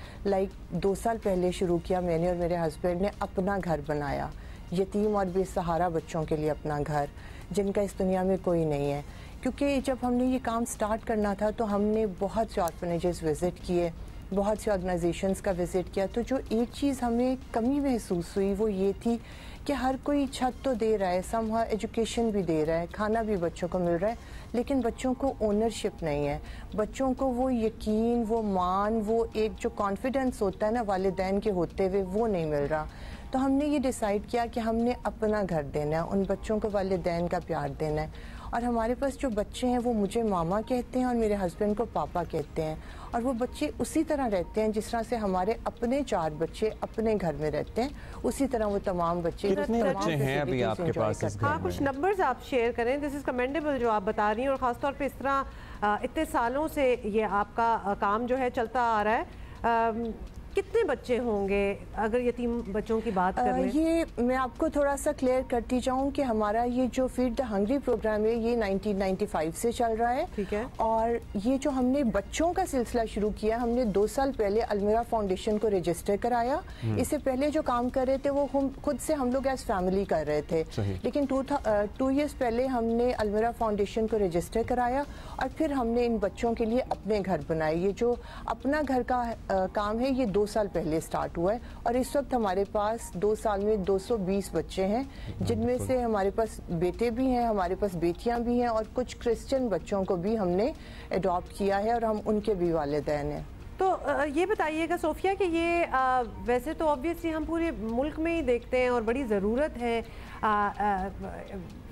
2 साल पहले शुरू किया, मैंने और मेरे हस्बैंड ने अपना घर बनाया, यतीम और बेसहारा बच्चों के लिए अपना घर, जिनका इस दुनिया में कोई नहीं है। क्योंकि जब हमने ये काम स्टार्ट करना था तो हमने बहुत से ऑर्फनेजेस विज़िट किए, बहुत से ऑर्गेनाइजेशंस का विज़िट किया, तो जो एक चीज़ हमें कमी महसूस हुई वो ये थी कि हर कोई छत तो दे रहा है, समहाउ एजुकेशन भी दे रहा है, खाना भी बच्चों को मिल रहा है, लेकिन बच्चों को ओनरशिप नहीं है, बच्चों को वो यकीन, वो मान, वो एक जो कॉन्फिडेंस होता है ना वालिदैन के होते हुए, वो नहीं मिल रहा। तो हमने ये डिसाइड किया कि हमने अपना घर देना है, उन बच्चों को वालिदैन का प्यार देना है। और हमारे पास जो बच्चे हैं वो मुझे मामा कहते हैं और मेरे हस्बैंड को पापा कहते हैं, और वो बच्चे उसी तरह रहते हैं जिस तरह से हमारे अपने 4 बच्चे अपने घर में रहते हैं, उसी तरह वो तमाम बच्चे। कितने बच्चे हैं अभी आपके पास इस घर में? हाँ, कुछ नंबर्स आप शेयर करें। दिस इज़ कमेंडेबल जो आप बता रही हैं, और ख़ासतौर पे इस तरह इतने सालों से ये आपका काम जो है चलता आ रहा है। कितने बच्चे होंगे अगर यतीम बच्चों की बात करें? ये मैं आपको थोड़ा सा क्लियर करती जाऊं कि हमारा ये जो फीड द हंग्री प्रोग्राम है ये 1995 से चल रहा है। ठीक है। और ये जो हमने बच्चों का सिलसिला शुरू किया, हमने 2 साल पहले अलमीरा फाउंडेशन को रजिस्टर कराया। इससे पहले जो काम कर रहे थे वो खुद से हम लोग एज फैमिली कर रहे थे, लेकिन 2 ईयर्स पहले हमने अलमीरा फाउंडेशन को रजिस्टर कराया और फिर हमने इन बच्चों के लिए अपने घर बनाए। ये जो अपना घर का काम है ये 2 साल पहले स्टार्ट हुआ है, और इस वक्त हमारे पास 2 साल में 220 बच्चे हैं, जिनमें से हमारे पास बेटे भी हैं, हमारे पास बेटियां भी हैं, और कुछ क्रिश्चियन बच्चों को भी हमने अडॉप्ट किया है और हम उनके भी वालिदैन हैं। तो ये बताइएगा सोफिया कि ये वैसे तो ऑब्वियसली हम पूरे मुल्क में ही देखते हैं और बड़ी ज़रूरत है,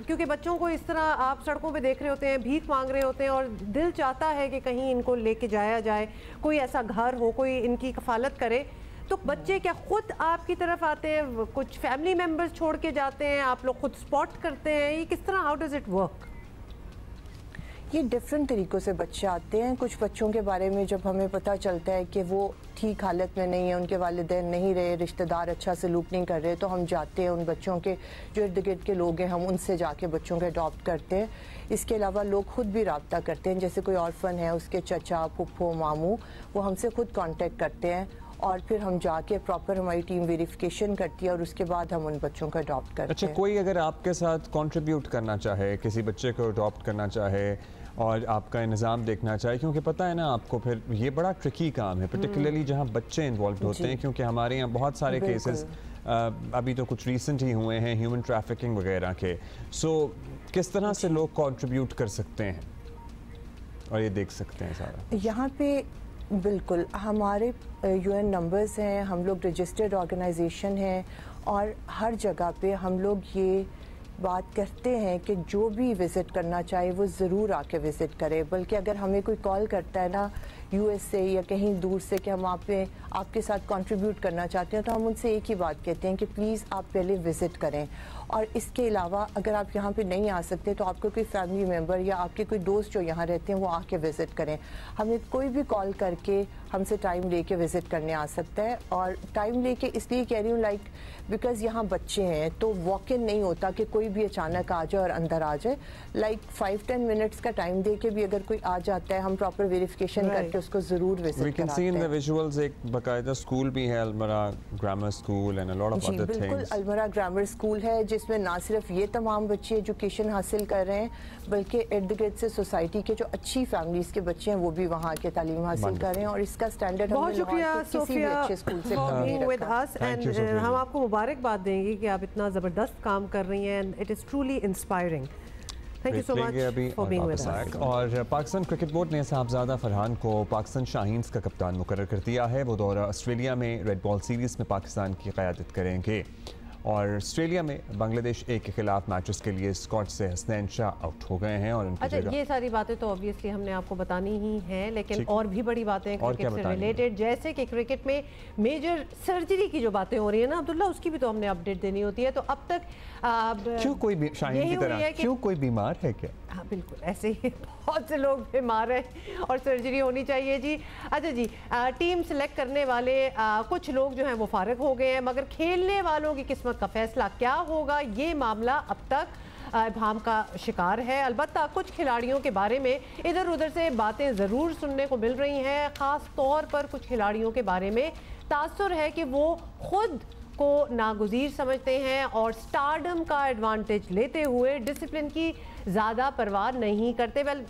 क्योंकि बच्चों को इस तरह आप सड़कों पे देख रहे होते हैं, भीख मांग रहे होते हैं, और दिल चाहता है कि कहीं इनको लेके जाया जाए, कोई ऐसा घर हो, कोई इनकी कफालत करे। तो बच्चे क्या खुद आपकी तरफ आते हैं, कुछ फैमिली मेम्बर्स छोड़ के जाते हैं, आप लोग खुद स्पॉट करते हैं, ये किस तरह, हाउ डज इट वर्क? ये डिफरेंट तरीक़ों से बच्चे आते हैं। कुछ बच्चों के बारे में जब हमें पता चलता है कि वो ठीक हालत में नहीं है, उनके वालिदैन नहीं रहे, रिश्तेदार अच्छा सलूक नहीं कर रहे, तो हम जाते हैं उन बच्चों के जो इर्द गिर्द के लोग हैं, हम उनसे जाके बच्चों को अडॉप्ट करते हैं। इसके अलावा लोग खुद भी रब्ता करते हैं, जैसे कोई ऑर्फन है, उसके चचा, फुफ्फो, मामू, वो हमसे खुद कॉन्टेक्ट करते हैं, और फिर हम जाके प्रॉपर हमारी टीम वेरिफिकेशन करती है और उसके बाद हम उन बच्चों को अडॉप्ट करते हैं। अच्छा, कोई अगर आपके साथ कंट्रीब्यूट करना चाहे, किसी बच्चे को अडॉप्ट करना चाहे और आपका निज़ाम देखना चाहे, क्योंकि पता है ना आपको, फिर ये बड़ा ट्रिकी काम है, पर्टिकुलरली जहाँ बच्चे इन्वॉल्व होते हैं, क्योंकि हमारे यहाँ बहुत सारे केसेस अभी तो कुछ रिसेंट ही हुए हैं ह्यूमन ट्रैफिकिंग वगैरह के। सो किस तरह से लोग कंट्रीब्यूट कर सकते हैं और ये देख सकते हैं सारा? यहाँ पे बिल्कुल हमारे UN नंबर्स हैं, हम लोग रजिस्टर्ड ऑर्गेनाइजेशन हैं, और हर जगह पे हम लोग ये बात करते हैं कि जो भी विज़िट करना चाहे वो ज़रूर आके विज़िट करे। बल्कि अगर हमें कोई कॉल करता है ना US से या कहीं दूर से कि हम आपके साथ कंट्रीब्यूट करना चाहते हैं, तो हम उनसे एक ही बात कहते हैं कि प्लीज़ आप पहले विज़िट करें। और इसके अलावा अगर आप यहाँ पे नहीं आ सकते तो आपको कोई फैमिली मेम्बर या आपके कोई दोस्त जो यहाँ रहते हैं वो आके विज़िट करें। हमें कोई भी कॉल करके हमसे टाइम लेके विज़िट करने आ सकता है। और टाइम लेके इसलिए कह रही हूँ बिकॉज़ यहाँ बच्चे हैं तो वॉक इन नहीं होता कि कोई भी अचानक आ जाए और अंदर आ जाए। 5-10 मिनट्स का टाइम दे के भी अगर कोई आ जाता है, हम प्रॉपर वेरिफिकेशन करके उसको ज़रूर विज़िट कराते हैं। We can see in the visuals एक बाकायदा स्कूल भी है, अलमरा grammar school and a lot of other things। बिल्कुल, अलमरा ग्रामर स्कूल है जिसमें ना सिर्फ ये तमाम बच्चे एजुकेशन हासिल कर रहे हैं, बल्कि इर्द गिर्द से सोसाइटी के जो अच्छी फैमिलीज के बच्चे हैं वो भी वहाँ के तालीम हासिल कर रहे हैं, और इसका स्टैंडर्ड बहुत शुक्रिया Sophia for being with us, and हम आपको मुबारकबाद देंगे कि आप इतना ज़बरदस्त काम कर रही हैं, and it is truly inspiring. Thank you so much for being with अस। और पाकिस्तान क्रिकेट बोर्ड ने साहबजादा फरहान को पाकिस्तान शाहीन्स का कप्तान मुकर्रर कर दिया है। वो दौरा ऑस्ट्रेलिया में रेड बॉल सीरीज़ में पाकिस्तान की क़यादत करेंगे। और ऑस्ट्रेलिया में बांग्लादेश ए के खिलाफ मैचेस के लिए स्कॉट से हसनैन शाह आउट हो गए हैं और उनकी जगह ये सारी बातें तो ऑब्वियसली हमने आपको बतानी ही हैं, लेकिन और भी बड़ी बातें क्रिकेट से रिलेटेड, जैसे कि क्रिकेट में मेजर सर्जरी की जो बातें हो रही है ना अब्दुल्ला, उसकी भी तो हमने अपडेट देनी होती है। तो अब तक क्यों कोई शाहीन की तरह क्यों कोई बीमार है क्या? हाँ बिल्कुल ऐसे ही बहुत से लोग बीमार हैं और सर्जरी होनी चाहिए जी। अच्छा जी, टीम सेलेक्ट करने वाले कुछ लोग जो हैं वो फारिग हो गए हैं, मगर खेलने वालों की किस्मत का फैसला क्या होगा ये मामला अब तक इब्हाम का शिकार है। अलबत्ता कुछ खिलाड़ियों के बारे में इधर उधर से बातें ज़रूर सुनने को मिल रही हैं। ख़ास तौर पर कुछ खिलाड़ियों के बारे में तासुर है कि वो खुद को नागुज़ीर समझते हैं और स्टारडम का एडवांटेज लेते हुए डिसिप्लिन की ज़्यादा परवाह नहीं करते। Well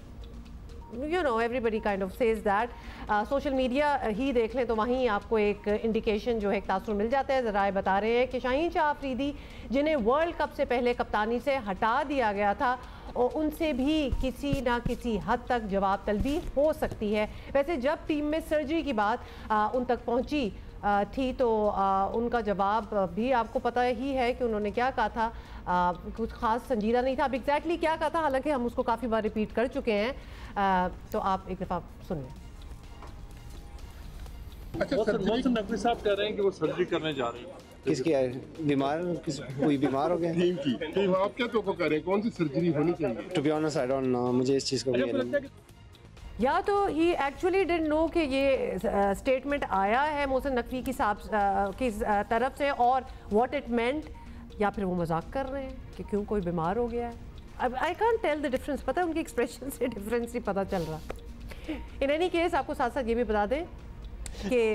you know everybody kind of says that. Social media ही देख लें तो वहीं आपको एक इंडिकेशन जो है, एक तासुर मिल जाता है। ज़राए बता रहे हैं कि शाहीन शाह अफरीदी, जिन्हें वर्ल्ड कप से पहले कप्तानी से हटा दिया गया था, और उनसे भी किसी ना किसी हद तक जवाब तलबी हो सकती है। वैसे जब टीम में सर्जरी की बात उन तक पहुंची थी तो उनका जवाब भी आपको पता ही है कि उन्होंने क्या कहा था। कुछ खास संजीदा नहीं था। अब एग्जैक्टली क्या कहा था, हालांकि हम उसको काफ़ी बार रिपीट कर चुके हैं, तो आप एक दफ़ा सुन लें। अच्छा, मोहसिन नकवी साहब कह रहे हैं कि वो सर्जरी करने जा रहे हैं। किसकी है? बीमार कोई बीमार हो गया? टीम आप क्या तो कह रहे हैं, कौन सी सर्जरी होनी चाहिए? To be honest I don't know, मुझे इस चीज़ का या तो ही एक्चुअली डिडंट नो कि ये स्टेटमेंट आया है मोहसिन नकवी की तरफ से और व्हाट इट मेंट, या फिर वो मजाक कर रहे हैं कि क्यों कोई बीमार हो गया है। अब I can't tell the difference, पता है उनकी एक्सप्रेशन से डिफरेंस ही पता चल रहा। इन एनी केस आपको साथ साथ ये भी बता दें कि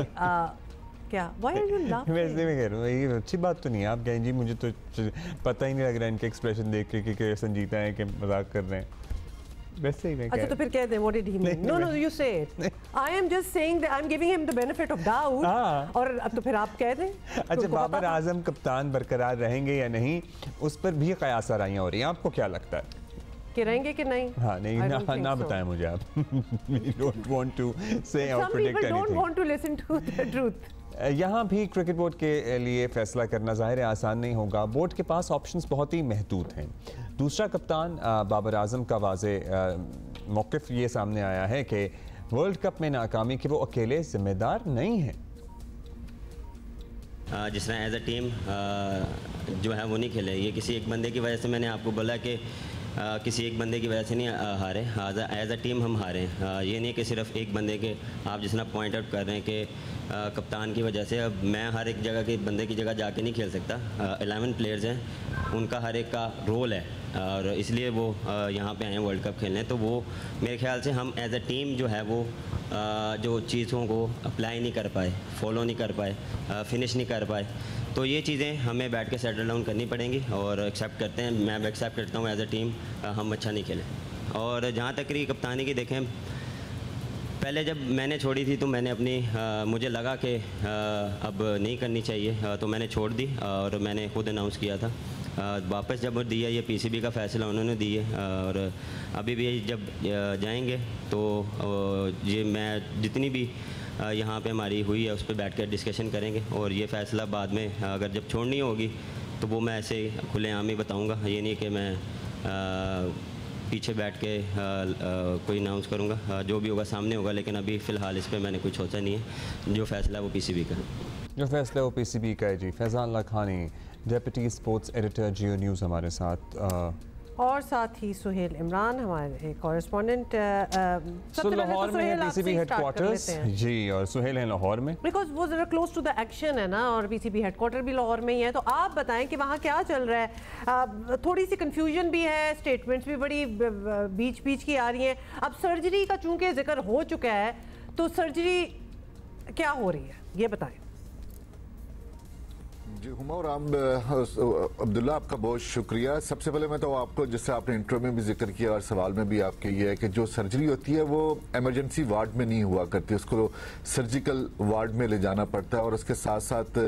क्या व्हाई आर यू लाफिंग? वैसे मैं कह रहा हूँ ये अच्छी बात तो नहीं है। आप कहें जी मुझे तो पता ही नहीं लग रहा इनके एक्सप्रेशन देख के कि संजीदा है कि मजाक कर रहे हैं। वैसे ही मैं अच्छा तो फिर कह दें what did he mean? No you say it. I am just saying that I am giving him the benefit of doubt. और अब तो फिर आप कह दें। अच्छा, बाबर आजम कप्तान बरकरार रहेंगे या नहीं, उस पर भी कयास आराइयां हो रही हैं। आपको क्या लगता है कि रहेंगे कि नहीं? हाँ नहीं ना बताएं मुझे आप। डोंट वांट टू से और predict anything. Don't want to listen to the truth. यहाँ भी क्रिकेट बोर्ड के लिए फैसला करना ज़ाहिर है आसान नहीं होगा। बोर्ड के पास ऑप्शंस बहुत ही महदूद हैं। दूसरा कप्तान बाबर आजम का वाज़े मौक़िफ़ ये सामने आया है कि वर्ल्ड कप में नाकामी के वो अकेले ज़िम्मेदार नहीं हैं। जिस तरह एज अ टीम जो है वो नहीं खेले, ये किसी एक बंदे की वजह से, मैंने आपको बोला कि किसी एक बंदे की वजह से नहीं हारे, एज अ टीम हम हारे। ये नहीं कि सिर्फ एक बंदे के, आप जिस तरह पॉइंट आउट कर रहे हैं कि कप्तान की वजह से। अब मैं हर एक जगह के बंदे की जगह जाके नहीं खेल सकता। 11 प्लेयर्स हैं, उनका हर एक का रोल है और इसलिए वो यहाँ पे आए हैं वर्ल्ड कप खेलने। तो वो मेरे ख्याल से हम एज अ टीम जो है वो जो चीज़ों को अप्लाई नहीं कर पाए, फॉलो नहीं कर पाए, फिनिश नहीं कर पाए। तो ये चीज़ें हमें बैठ के सेटल डाउन करनी पड़ेंगी और एक्सेप्ट करते हैं, मैं एक्सेप्ट करता हूँ एज अ टीम हम अच्छा नहीं खेले। और जहाँ तक रही कप्तानी की, देखें पहले जब मैंने छोड़ी थी तो मैंने अपनी मुझे लगा कि अब नहीं करनी चाहिए तो मैंने छोड़ दी और मैंने खुद अनाउंस किया था। वापस जब दिया, ये पीसीबी का फ़ैसला उन्होंने दिए और अभी भी जब जाएंगे तो ये मैं जितनी भी यहाँ पे हमारी हुई है उस पर बैठ कर डिस्कशन करेंगे और ये फ़ैसला बाद में अगर जब छोड़नी होगी तो वो मैं ऐसे खुलेआम ही बताऊँगा। ये नहीं कि मैं पीछे बैठ के कोई अनाउंस करूँगा, जो भी होगा सामने होगा। लेकिन अभी फ़िलहाल इस पर मैंने कुछ सोचा नहीं है। जो फ़ैसला है वो पीसीबी का है। जो फैसला है वो पीसीबी का है जी। Faizan Lakhani, deputy sports editor Geo News हमारे साथ, और साथ ही सुहेल इमरान हमारे कॉरेस्पॉन्डेंट लाहौर में है पीसीबी हेडक्वार्टर्स जी, और सुहेल है लाहौर में बिकॉज वो जरा क्लोज टू द एक्शन है ना, और पीसीबी हेडक्वार्टर भी लाहौर में ही है। तो आप बताएं कि वहाँ क्या चल रहा है। थोड़ी सी कंफ्यूजन भी है, स्टेटमेंट्स भी बड़ी बीच बीच की आ रही हैं। अब सर्जरी का चूंकि जिक्र हो चुका है तो सर्जरी क्या हो रही है ये बताएं। जी हुमा और अब्दुल्ला, आपका बहुत शुक्रिया। सबसे पहले मैं तो आपको, जैसे आपने इंट्रो में भी जिक्र किया और सवाल में भी आपके ये है कि जो सर्जरी होती है वो इमरजेंसी वार्ड में नहीं हुआ करती, उसको सर्जिकल वार्ड में ले जाना पड़ता है और उसके साथ साथ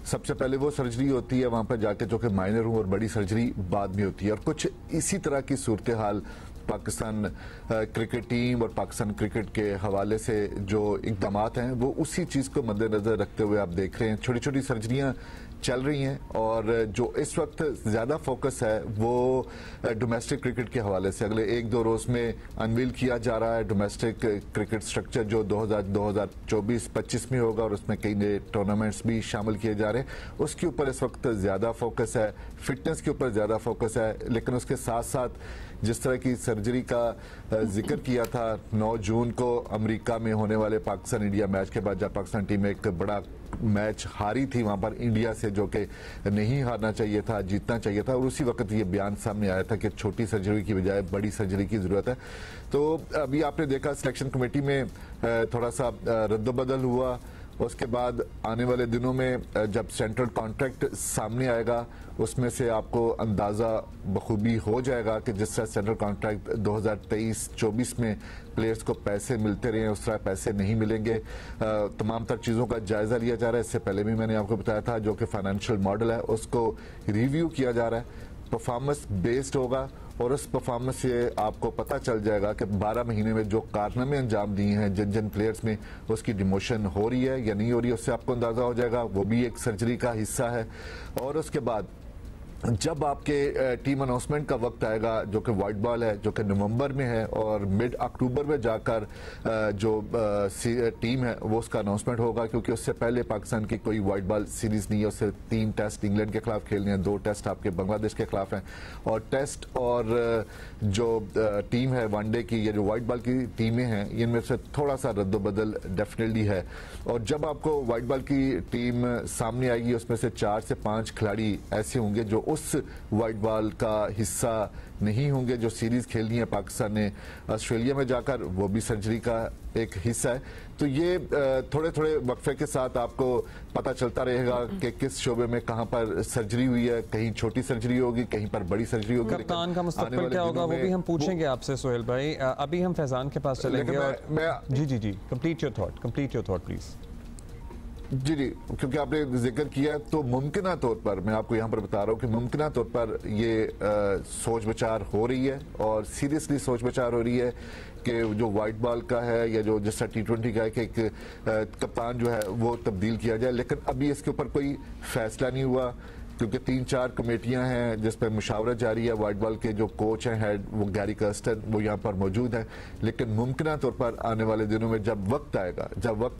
सबसे पहले वो सर्जरी होती है वहाँ पर जाके जो कि माइनर हो, और बड़ी सर्जरी बाद में होती है। और कुछ इसी तरह की सूरत हाल पाकिस्तान क्रिकेट टीम और पाकिस्तान क्रिकेट के हवाले से जो इक़दामात हैं वो उसी चीज़ को मद्देनज़र रखते हुए आप देख रहे हैं। छोटी छोटी सर्जरियाँ चल रही हैं और जो इस वक्त ज़्यादा फोकस है वो डोमेस्टिक क्रिकेट के हवाले से अगले 1-2 रोज़ में अनवील किया जा रहा है। डोमेस्टिक क्रिकेट स्ट्रक्चर जो 2024-25 में होगा और उसमें कई नए टूर्नामेंट्स भी शामिल किए जा रहे हैं, उसके ऊपर इस वक्त ज़्यादा फोकस है, फिटनेस के ऊपर ज़्यादा फोकस है। लेकिन उसके साथ साथ जिस तरह की सर्जरी का जिक्र किया था 9 जून को अमेरिका में होने वाले पाकिस्तान इंडिया मैच के बाद, जब पाकिस्तान टीम एक बड़ा मैच हारी थी वहां पर इंडिया से, जो कि नहीं हारना चाहिए था, जीतना चाहिए था, और उसी वक्त ये बयान सामने आया था कि छोटी सर्जरी की बजाय बड़ी सर्जरी की जरूरत है। तो अभी आपने देखा सिलेक्शन कमेटी में थोड़ा सा रद्दबदल हुआ। उसके बाद आने वाले दिनों में जब सेंट्रल कॉन्ट्रैक्ट सामने आएगा उसमें से आपको अंदाज़ा बखूबी हो जाएगा कि जिस तरह सेंट्रल कॉन्ट्रैक्ट 2023-24 में प्लेयर्स को पैसे मिलते रहे उस तरह पैसे नहीं मिलेंगे। तमाम तर चीज़ों का जायज़ा लिया जा रहा है। इससे पहले भी मैंने आपको बताया था जो कि फाइनेंशियल मॉडल है उसको रिव्यू किया जा रहा है, परफॉर्मेंस बेस्ड होगा और उस परफॉर्मेंस से आपको पता चल जाएगा कि 12 महीने में जो कारनामे अंजाम दिए हैं जिन जिन प्लेयर्स में, उसकी डिमोशन हो रही है या नहीं हो रही है, उससे आपको अंदाजा हो जाएगा। वो भी एक सर्जरी का हिस्सा है। और उसके बाद जब आपके टीम अनाउंसमेंट का वक्त आएगा जो कि वाइट बॉल है, जो कि नवंबर में है, और मिड अक्टूबर में जाकर जो टीम है वो उसका अनाउंसमेंट होगा, क्योंकि उससे पहले पाकिस्तान की कोई वाइट बॉल सीरीज नहीं है। उससे 3 टेस्ट इंग्लैंड के खिलाफ खेलने हैं, 2 टेस्ट आपके बांग्लादेश के खिलाफ हैं, और टेस्ट और जो टीम है वनडे की, ये जो वाइट बॉल की टीमें हैं, इनमें से थोड़ा सा रद्दोबदल डेफिनेटली है। और जब आपको वाइट बॉल की टीम सामने आएगी उसमें से 4 से 5 खिलाड़ी ऐसे होंगे जो उस वाइट बॉल का हिस्सा नहीं होंगे जो सीरीज खेलनी है पाकिस्तान ने ऑस्ट्रेलिया में जाकर, वो भी सर्जरी का एक हिस्सा है। तो ये थोड़े थोड़े वक्फे के साथ आपको पता चलता रहेगा कि किस शोबे में कहां पर सर्जरी हुई है। कहीं छोटी सर्जरी होगी, कहीं पर बड़ी सर्जरी होगी। कप्तान का मुस्तकबिल क्या होगा वो भी हम पूछेंगे आपसे सोहेल भाई। अभी हम फैजान के पास चलेंगे और जी कंप्लीट योर थॉट प्लीज। जी, क्योंकि आपने जिक्र किया तो मुमकिना तौर पर मैं आपको यहाँ पर बता रहा हूँ कि मुमकिना तौर पर ये सोच विचार हो रही है और सीरियसली सोच विचार हो रही है कि जो वाइट बॉल का है या जो जिस T20 का है कि एक कप्तान जो है वो तब्दील किया जाए। लेकिन अभी इसके ऊपर कोई फैसला नहीं हुआ, क्योंकि 3-4 कमेटियां हैं जिस पर मुशावरत जारी है। वाइट बॉल के जो कोच हैं हेड, वो गैरी कर्स्टन, वो यहाँ पर मौजूद हैं। लेकिन मुमकिन तौर पर आने वाले दिनों में जब वक्त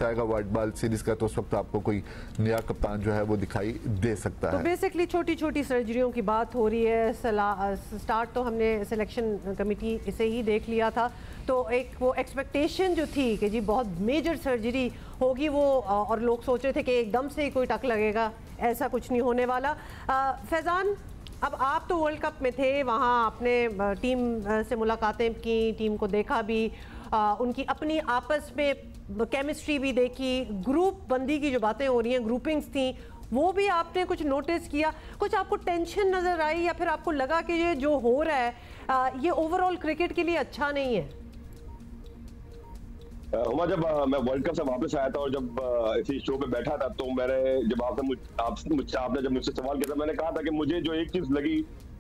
आएगा वाइट बॉल सीरीज का, तो उस वक्त आपको कोई नया कप्तान जो है वो दिखाई दे सकता है। तो बेसिकली छोटी छोटी सर्जरियों की बात हो रही है। स्टार्ट तो हमने सिलेक्शन कमेटी से ही देख लिया था, तो एक वो एक्सपेक्टेशन जो थी कि जी बहुत मेजर सर्जरी होगी वो, और लोग सोच रहे थे कि एकदम से ही कोई टक लगेगा, ऐसा कुछ नहीं होने वाला। फैजान, अब आप तो वर्ल्ड कप में थे, वहाँ आपने टीम से मुलाकातें की, टीम को देखा भी, उनकी अपनी आपस में केमिस्ट्री भी देखी, ग्रुप बंदी की जो बातें हो रही हैं, ग्रुपिंग्स थी, वो भी आपने कुछ नोटिस किया? कुछ आपको टेंशन नज़र आई या फिर आपको लगा कि ये जो हो रहा है ये ओवरऑल क्रिकेट के लिए अच्छा नहीं है? जब मैं वर्ल्ड कप से वापस आया था और जब इसी शो पे बैठा था, तो मैंने जब आपने जब मुझसे सवाल किया था, मैंने कहा था कि मुझे जो एक चीज लगी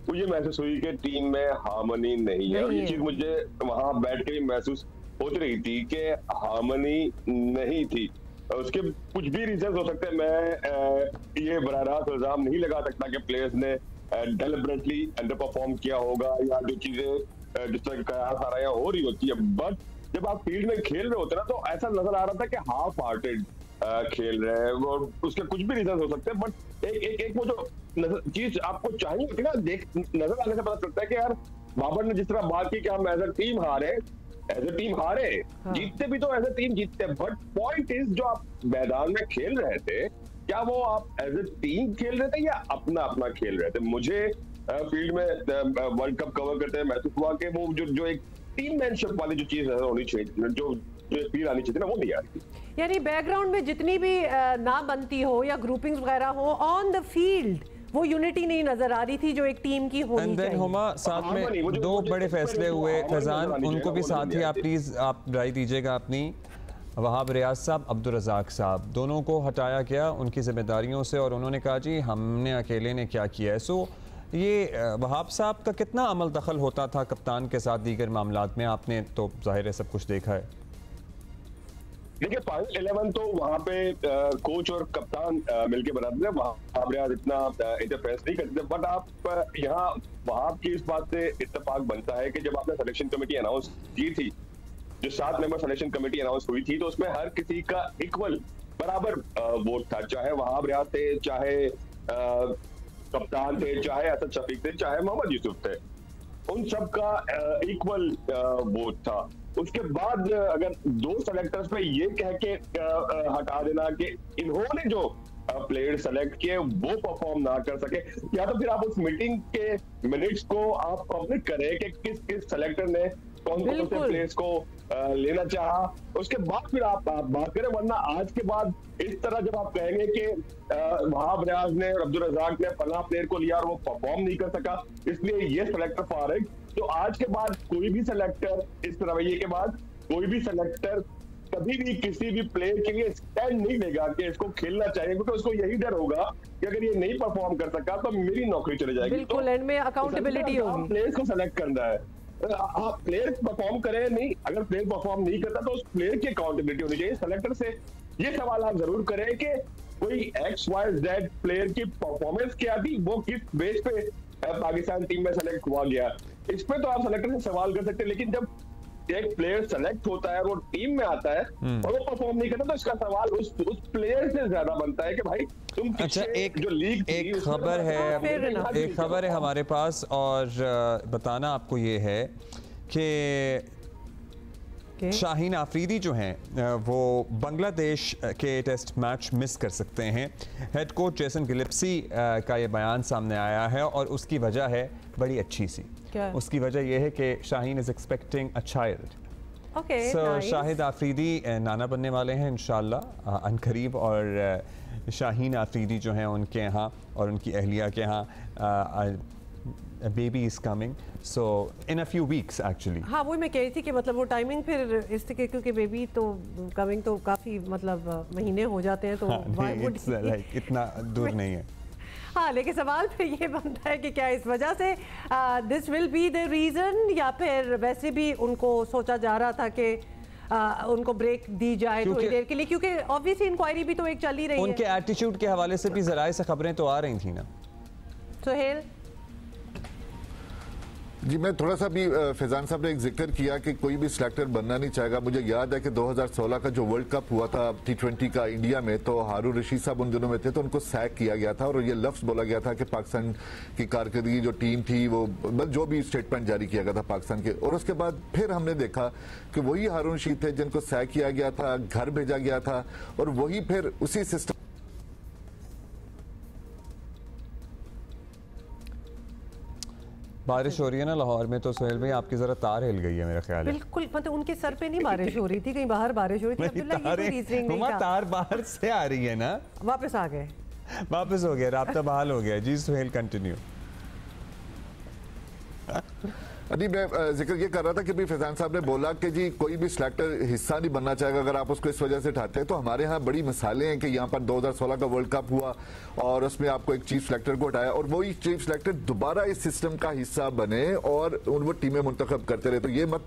वो ये महसूस हुई कि टीम में हार्मनी नहीं है। और ये चीज मुझे वहां बैठ के भी महसूस होती रही थी कि हार्मनी नहीं थी। उसके कुछ भी रीजन हो सकते हैं, मैं ये बराह रास्त इल्जाम नहीं लगा सकता कि प्लेयर्स ने डेलिबरेटली अंडर परफॉर्म किया होगा या जो चीजें जिस तरह कयास आ रहा है हो रही होती है। बट जब आप फील्ड में खेल रहे होते हैं ना, तो ऐसा नजर आ रहा था कि हाफ हार्टेड खेल रहे हैं, और उसके कुछ भी रीजन हो सकते हैं। बट एक वो जो चीज आपको चाहिए होती है ना, नजर आने से पता चलता है कि यार बाबर ने जिस तरह बात की कि हम एज अ टीम हारे, जीतते भी तो एज अ टीम जीतते। बट पॉइंट इज जो आप मैदान में खेल रहे थे, क्या वो आप एज अ टीम खेल रहे थे या अपना अपना खेल रहे थे? मुझे फील्ड में वर्ल्ड कप कवर करते हैं महसूस हुआ कि वो जो एक टीममैनशिप वाली जो चीज होनी चाहिए, जो फील आनी चाहिए ना, वो नहीं आ रही थी। यानी बैकग्राउंड में जितनी भी ना बनती हो या ग्रुपिंग्स वगैरह हो, ऑन द फील्ड वो यूनिटी नहीं नजर आ रही थी जो एक टीम की होनी चाहिए। हुमा, साथ में 2 बड़े फैसले हुए फैजान, उनको भी साथ ही आप प्लीज आप राय दीजिएगा अपनी। वहाब रियाज साहब, अब्दुल रज़ाक साहब, दोनों को हटाया गया उनकी जिम्मेदारियों से और उन्होंने कहा जी हमने अकेले ने क्या किया है। सो ये वहाब साहब का कितना अमल दखल होता था कप्तान के साथ दीगर मामलात में? आपने तो जाहिर है सब कुछ देखा है। देखिए फाइनल 11 तो वहाँ पे कोच और कप्तान मिलके बनाते थे, वहाँ आप इतना इंटरफेरेंस नहीं करते थे। बट आप यहाँ वहाँ की इस बात से इत्तेफाक बनता है कि जब आपने सिलेक्शन कमेटी अनाउंस की थी, जो 7 मेंबर सिलेक्शन कमेटी अनाउंस हुई थी, तो उसमें हर किसी का इक्वल बराबर वोट था, चाहे वहाब रियाज थे, चाहे कप्तान थे, चाहे असद शफीक थे, चाहे मोहम्मद यूसुफ थे, उन सब का इक्वल वोट था। उसके बाद अगर 2 सेलेक्टर्स पे ये कह के हटा देना कि इन्होंने जो प्लेयर सेलेक्ट किए वो परफॉर्म ना कर सके, या तो फिर आप उस मीटिंग के मिनट्स को आप पब्लिक करें कि किस किस सेलेक्टर ने कौन कौन से प्लेयर्स को लेना चाहा, उसके बाद फिर आप बात करें। वरना आज के बाद इस तरह जब आप कहेंगे कि वहाब रियाज ने और अब्दुल रज़ाक ने फला प्लेयर को लिया और वो परफॉर्म नहीं कर सका, इसलिए ये सेलेक्टर फारिग, तो आज के बाद कोई भी सेलेक्टर, इस रवैये के बाद कोई भी सेलेक्टर कभी भी किसी भी प्लेयर के लिए स्टैंड नहीं लेगा कि इसको खेलना चाहिए, क्योंकि उसको यही डर होगा कि अगर ये नहीं परफॉर्म कर सका तो मेरी नौकरी चली जाएगी। बिल्कुल, एंड में अकाउंटेबिलिटी होगी। प्लेयर्स को सेलेक्ट करना है, आप प्लेयर परफॉर्म करें नहीं, अगर प्लेयर परफॉर्म नहीं करता तो उस प्लेयर की अकाउंटेबिलिटी होनी चाहिए। सेलेक्टर से ये सवाल आप जरूर करें कि कोई XYZ प्लेयर की परफॉर्मेंस क्या थी, वो किस बेस पे पाकिस्तान टीम में सेलेक्ट हुआ गया, इस पे तो आप सेलेक्टर से सवाल कर सकते हैं। लेकिन जब एक प्लेयर सेलेक्ट होता है, वो टीम में आता है और वो परफॉर्म नहीं करता, तो इसका सवाल उस प्लेयर से ज्यादा बनता है कि भाई तुम अच्छा, एक खबर है हमारे पास, और बताना आपको ये है कि शाहीन आफरीदी जो हैं वो बांग्लादेश के टेस्ट मैच मिस कर सकते हैं। हेड कोच जेसन गिलिप्सी का ये बयान सामने आया है और उसकी वजह है बड़ी अच्छी सी। उसकी वजह यह है कि Shaheen is expecting a child. So Shahid Afridi नाना बनने वाले हैं इंशाल्लाह अनकरीब, और शाहीन आफरीदी जो हैं उनके यहाँ और उनकी अहलिया के यहाँ baby is coming, so in a few weeks actually. हाँ, वही मैं कह रही थी कि मतलब वो टाइमिंग फिर इस तरीके, क्योंकि बेबी तो कमिंग तो काफ़ी मतलब महीने हो जाते हैं, तो लाइक इतना दूर नहीं है। हाँ, लेकिन सवाल फिर ये बनता है कि क्या इस वजह से this will be the reason, या फिर वैसे भी उनको सोचा जा रहा था कि उनको ब्रेक दी जाए थोड़ी देर के लिए, क्योंकि ऑब्वियसली इंक्वायरी भी तो एक चल ही रही है। उनके एटीट्यूड के हवाले से भी ज़राए से खबरें तो आ रही थी ना। सुहेल जी, मैं थोड़ा सा भी फैजान साहब ने एक जिक्र किया कि कोई भी सिलेक्टर बनना नहीं चाहेगा। मुझे याद है कि 2016 का जो वर्ल्ड कप हुआ था T20 का इंडिया में, तो हारून रशीद साहब उन दिनों में थे, तो उनको सैक किया गया था और ये लफ्ज़ बोला गया था कि पाकिस्तान की कारकर्दगी जो टीम थी वो जो भी स्टेटमेंट जारी किया गया था पाकिस्तान के, और उसके बाद फिर हमने देखा कि वही हारून रशीद थे जिनको सैक किया गया था, घर भेजा गया था, और वही फिर उसी सिस्टम। बारिश हो रही है ना लाहौर में, तो सोहेल भाई आपकी जरा तार हिल गई है मेरा ख्याल है। बिल्कुल, मतलब उनके सर पे नहीं बारिश हो रही थी, कहीं बाहर बारिश हो रही थी। तार बाहर से आ रही है ना, वापस आ गए, वापस हो गया, राब्ता बहाल हो गया। जी सोहेल कंटिन्यू। अभी मैं जिक्र ये कर रहा था कि भी फैजान साहब ने बोला कि जी कोई भी सिलेक्टर हिस्सा नहीं बनना चाहेगा अगर आप उसको इस वजह से उठाते हैं, तो हमारे यहाँ बड़ी मिसालें हैं कि यहाँ पर 2016 का वर्ल्ड कप हुआ और उसमें आपको एक चीफ सिलेक्टर को हटाया और वही चीफ सिलेक्टर दोबारा इस सिस्टम का हिस्सा बने और वो टीमें मुंतखब करते रहे। तो ये मत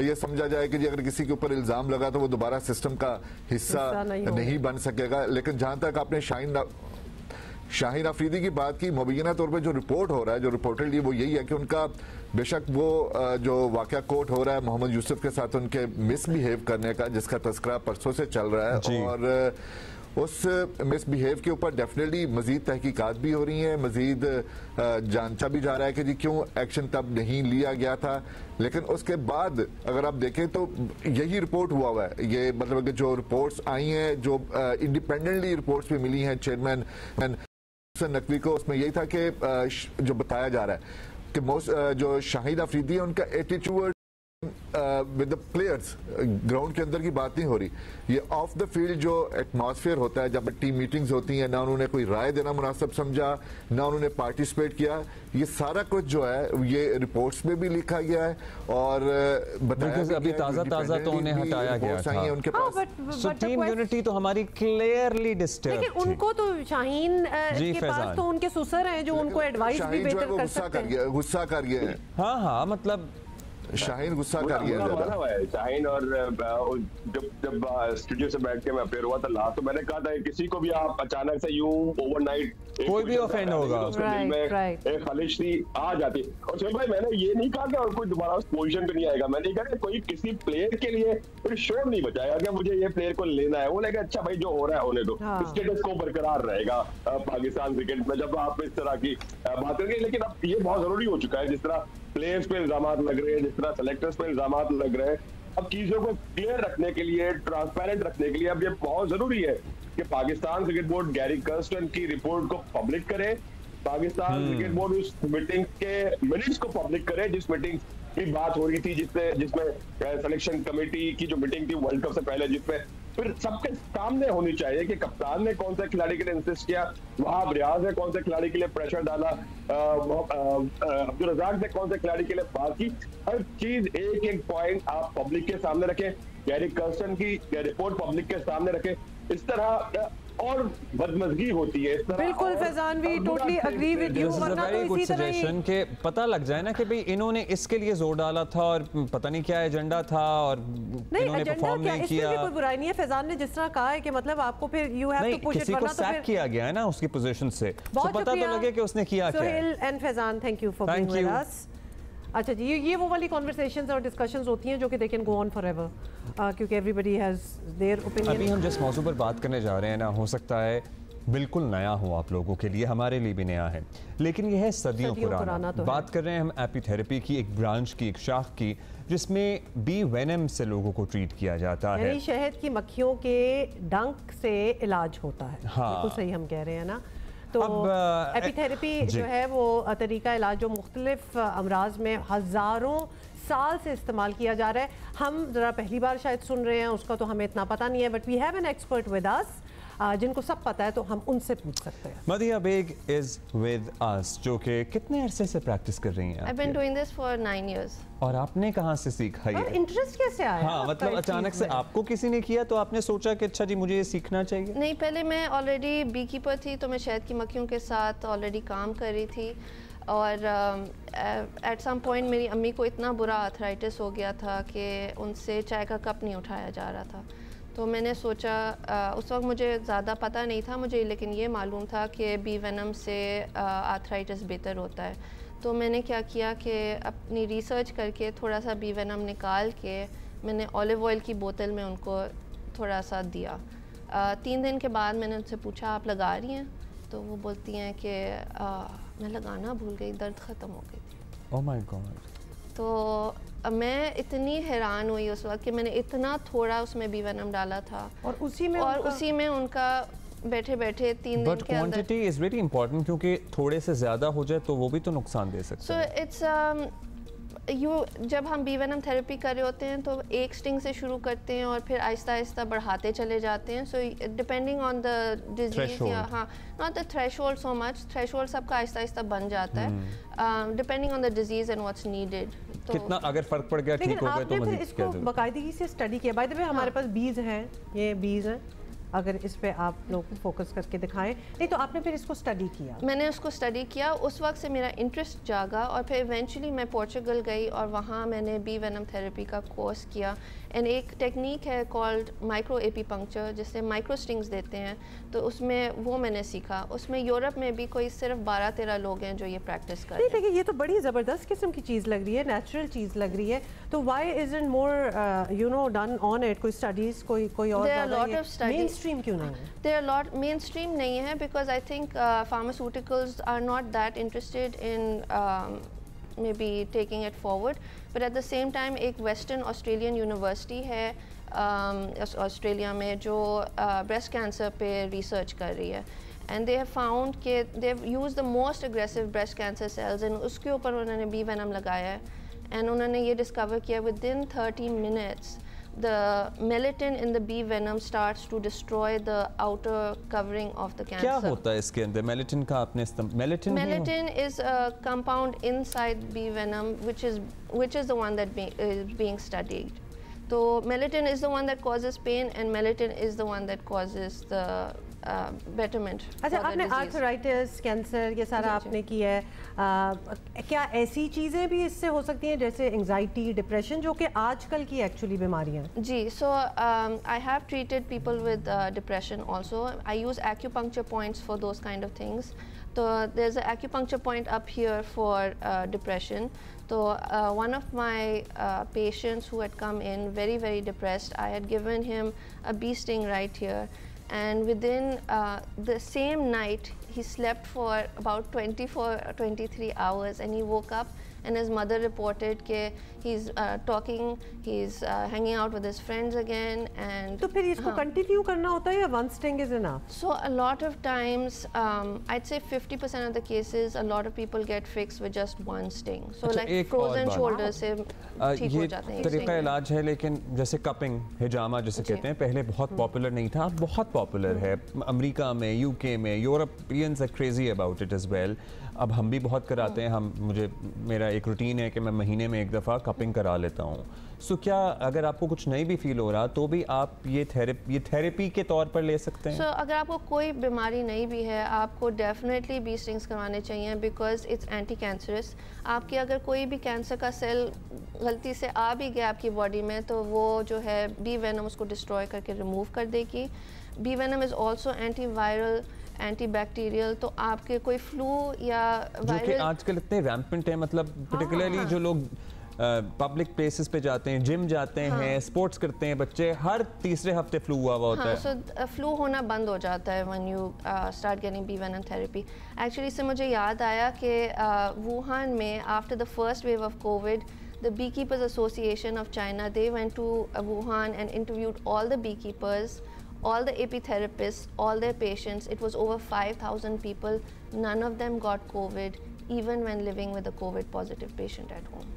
ये समझा जाए कि जी अगर किसी के ऊपर इल्जाम लगा तो वो दोबारा सिस्टम का हिस्सा नहीं बन सकेगा। लेकिन जहां तक आपने शाहीन आफरीदी की बात की, मुबैना तौर पर जो रिपोर्ट हो रहा है, जो रिपोर्टेडली वो यही है कि उनका बेशक वो जो वाकया कोर्ट हो रहा है मोहम्मद यूसुफ के साथ उनके मिसबिहेव करने का, जिसका तस्करा परसों से चल रहा है, और उस मिसबिहेव के ऊपर डेफिनेटली मजीद तहकीकात भी हो रही हैं, मजीद जांचा भी जा रहा है कि जी क्यों एक्शन तब नहीं लिया गया था। लेकिन उसके बाद अगर आप देखें तो यही रिपोर्ट हुआ है, ये मतलब कि जो रिपोर्ट्स आई हैं, जो इंडिपेंडेंटली रिपोर्ट्स भी मिली हैं चेयरमैन नकवी को, उसमें यही था कि जो बताया जा रहा है कि जो शाहिद आफरीदी है उनका attitude with the players, ground के अंदर की बात नहीं हो रही, ये ऑफ द फील्ड जो एटमॉस्फेयर होता है जब टीम मीटिंग्स होती हैं, ना उन्होंने कोई राय देना मुनासिब समझा, ना उन्होंने पार्टिसिपेट किया, ये सारा कुछ जो है ये रिपोर्ट्स में भी लिखा गया है और बताया अभी ताज़ा तो उन्हें हटाया गया था उनके पास। सो टीम यूनिटी तो हमारी क्लियरली डिस्टर्ब थी। उनको तो शाहीन के पास तो उनके सुसर हैं जो उनको एडवाइस भी बेहतर कर सकते हैं। गुस्सा कर गए। हाँ मतलब शाहीन गुस्सा कर गया ज़्यादा। शाहीन और जब स्टूडियो से बैठ के मैं अपेयर हुआ था लास्ट, तो मैंने कहा था किसी को भी आप अचानक से यूं ओवरनाइट कोई भी ऑफेंड होगा, एक खालिश थी आ जाती। और सुहेल भाई मैंने ये नहीं कहा कि और कोई दोबारा उस पोजीशन पे नहीं आएगा, मैंने कहा कि कोई किसी प्लेयर के लिए कोई शोर नहीं बचाएगा कि मुझे ये प्लेयर को लेना है। वो लगा अच्छा भाई जो हो रहा है होने दो, स्टेटस को बरकरार रहेगा पाकिस्तान क्रिकेट में जब आप इस तरह की बात करेंगे। लेकिन अब ये बहुत जरूरी हो चुका है, जिस तरह प्लेयर्स पे इल्जाम लग रहे हैं, जिस तरह सेलेक्टर्स पे इल्जाम लग रहे हैं, अब चीजों को क्लियर रखने के लिए, ट्रांसपेरेंट रखने के लिए अब ये बहुत जरूरी है कि Pakistan cricket board Gary Kirsten की रिपोर्ट को पब्लिक करे, पाकिस्तान क्रिकेट बोर्ड उस मीटिंग के मिनट्स को पब्लिक करे जिस मीटिंग की बात हो रही थी, जिसमें सिलेक्शन कमेटी की जो मीटिंग थी वर्ल्ड कप से पहले, जिसमें फिर सबके सामने होनी चाहिए कि कप्तान ने कौन से खिलाड़ी के लिए इंसिस्ट किया, वहाब रियाज ने कौन से खिलाड़ी के लिए प्रेशर डाला, अब्दुल रज़ाक ने कौन से खिलाड़ी के लिए बात की। हर चीज एक एक पॉइंट आप पब्लिक के सामने रखें, गैरी कर्स्टन की रिपोर्ट पब्लिक के सामने रखें। इस तरह और बदमजगी होती है। बिल्कुल Faizan, we totally agree with you. वरना तो इसी तरह सजेशन के पता लग जाए ना कि भाई इन्होंने इसके लिए जोर डाला था और पता नहीं क्या एजेंडा था और इन्होंने परफॉर्म नहीं किया। इसमें कोई बुराई नहीं है, फैजान ने जिस तरह कहा है कि मतलब आपको फिर you have to push it, वरना तो फिर किया गया है ना उसकी पोजीशन से, तो पता तो लगे कि उसने किया क्या है। Sohail and Faizan, thank you for being with अस। अच्छा जी, ये वो वाली कॉन्वर्सेशंस और डिस्कशंस होती हैं जो कि they can go on forever, क्योंकि एवरीबडी हैज देयर ओपिनियन। अभी हम जिस मौजू पर बात करने जा रहे हैं ना, हो सकता है बिल्कुल नया हो आप लोगों के लिए, हमारे लिए भी नया है, लेकिन यह है सदियों पुराना। तो बात कर रहे हैं हम एपीथेरेपी की, एक ब्रांच की, एक शाख की, जिसमें बी वेनम से लोगों को ट्रीट किया जाता है। यानी शहद की मक्खियों के डंक से इलाज होता है। हाँ, बिल्कुल सही हम कह रहे हैं ना। तो एपीथेरेपी जो है वो तरीका इलाज जो मुख्तलिफ अमराज में हज़ारों साल से इस्तेमाल किया जा रहा है। हम ज़रा पहली बार शायद सुन रहे हैं, उसका तो हमें इतना पता नहीं है, but we have an expert with us जिनको सब पता है, तो हम उनसे पूछ सकते हैं। मदिया बेग इज विद अस, जो कि कितने अरसे से प्रैक्टिस कर रही हैं? I've been doing this for 9 years. और आपने कहाँ से सीखा ये? इंटरेस्ट कैसे आया? हाँ, मतलब अचानक से आपको किसी ने किया तो आपने सोचा कि अच्छा जी मुझे ये सीखना चाहिए? नहीं, पहले मैं ऑलरेडी बी कीपर थी, तो मैं शहद की मक्खियों के साथ ऑलरेडी काम कर रही थी। और एट सम पॉइंट मेरी अम्मी को इतना बुरा आर्थराइटिस हो गया था कि उनसे चाय का कप नहीं उठाया जा रहा था। तो मैंने सोचा, उस वक्त मुझे ज़्यादा पता नहीं था मुझे, लेकिन ये मालूम था कि बी वेनम से आर्थराइटिस बेहतर होता है। तो मैंने क्या किया कि अपनी रिसर्च करके थोड़ा सा बी वेनम निकाल के मैंने ऑलिव ऑयल की बोतल में उनको थोड़ा सा दिया। 3 दिन के बाद मैंने उनसे पूछा आप लगा रही हैं? तो वो बोलती हैं कि मैं लगाना भूल गई, दर्द ख़त्म हो गई थी। Oh my God. तो मैं इतनी हैरान हुई उस वक्त कि मैंने इतना थोड़ा उसमें बी वेनम डाला था, और उसी में उनका बैठे बैठे 3 दिन के अंदर। क्वांटिटी इज वेरी इंपॉर्टेंट, क्योंकि थोड़े से ज़्यादा हो जाए तो वो भी तो नुकसान दे सकता है। सो इट्स जब हम बी वेनम थेरेपी कर रहे होते हैं तो एक स्टिंग से शुरू करते हैं और फिर आहिस्ता आहिस्ता बढ़ाते चले जाते हैं। So depending on the disease, या हाँ, not the threshold so much, threshold सबका आहिस्ता आहिस्ता बन जाता है, depending on the disease and what's needed. तो कितना अगर फर्क पड़ गया, ठीक हो गया तो मजीद इसको बाकायदगी से स्टडी किया। बाय द वे हमारे पास बीज हैं, ये बीज हैं, अगर इस पे आप लोग फोकस करके दिखाएं। नहीं तो आपने फिर इसको स्टडी किया? मैंने उसको स्टडी किया, उस वक्त से मेरा इंटरेस्ट जागा और फिर इवेंचुअली मैं पोर्चुगल गई और वहाँ मैंने बी वेनम थेरेपी का कोर्स किया। एंड एक टेक्निक है कॉल्ड माइक्रो एपीपंक्चर, जिससे माइक्रो स्टिंग्स देते हैं, तो उसमें वो मैंने सीखा। उसमें यूरोप में भी कोई सिर्फ 12-13 लोग हैं जो ये प्रैक्टिस कर रहे हैं। देखिए ये तो बड़ी ज़बरदस्त किस्म की चीज़ लग रही है, नेचुरल चीज़ लग रही है, तो why isn't more you know done on it? कोई स्टडीज़ कोई और मेन स्ट्रीम क्यों नहीं है? देयर लॉट मेन स्ट्रीम नहीं है because I think pharmaceuticals are not that interested in maybe taking it forward, but at the same time एक western Australian university है ऑस्ट्रेलिया में जो ब्रेस्ट कैंसर पे रिसर्च कर रही है, and they have found कि they have used the most aggressive breast cancer cells and उसके ऊपर उन्होंने बी वेनम लगाया है, and उन्होंने ये डिस्कवर किया within 30 minutes the melatonin in the bee venom starts to destroy the outer covering of the cancer. क्या होता है इसके अंदर? मेलेटिन का आपने Melatonin is a compound inside bee venom which is the one that is being studied. So melatonin is the one that causes pain and melatonin is the one that causes the betterment. अच्छा, आपने arthritis, cancer, ये सारा आपने किया है, क्या ऐसी चीज़ें भी इससे हो सकती हैं जैसे एंजाइटी, डिप्रेशन, जो कि आजकल की एक्चुअली बीमारियां हैं? जी, so I have treated people with depression also. I use acupuncture points for those kind of things. So there's an acupuncture point up here for depression. So one of my patients who had come in very depressed, I had given him a bee sting right here, and within the same night he slept for about 23 hours, and he woke up and his mother reported that he's talking, he's hanging out with his friends again. And तो फिर इसको continue करना होता है या one sting is enough? So a lot of times, I'd say 50% of the cases, a lot of people get fixed with just one sting. So like frozen shoulders से ठीक हो जाते हैं. ये तरीका इलाज है, लेकिन जैसे कपिंग, हिजामा जिसे कहते हैं, पहले बहुत पॉपुलर नहीं था, अब बहुत पॉपुलर है. अमेरिका में, यूके में, Europeans are crazy about it as well. अब हम भी बहुत कराते हैं. मेरा एक रूटीन है कि मैं महीने में एक दफ़ा कपिंग करा लेता हूँ. सो क्या अगर आपको कुछ नहीं भी फील हो रहा तो भी आप ये थेरेपी के तौर पर ले सकते हैं? अगर आपको कोई बीमारी नहीं भी है, आपको डेफिनेटली बी स्टिंग्स करवाने चाहिए, बिकॉज इट्स एंटी कैंसरस. आपके अगर कोई भी कैंसर का सेल गलती से आ भी गया आपकी बॉडी में, तो वो जो है बी वेनम उसको डिस्ट्रॉय करके रिमूव कर देगी. Bee venom is also anti viral, antibacterial. तो आपके कोई फ्लू या जो कि आजकल इतने रैम्पेंट है, मतलब पर्टिकुलरली जो लोग पब्लिक प्लेसेस पे जाते हैं, जिम जाते हैं, स्पोर्ट्स करते हैं बच्चे, हर तीसरे हफ्ते फ्लू हुआ होता है. सो फ्लू होना बंद हो जाता है when you start getting bee venom therapy. Actually इससे मुझे याद आया कि वुहान में after the first wave of Covid, the Beekeepers Association of China, they went to Wuhan and interviewed all the beekeepers, all the apietherapists, all their patients. It was over 5,000 people. None of them got COVID, even when living with a COVID positive patient at home.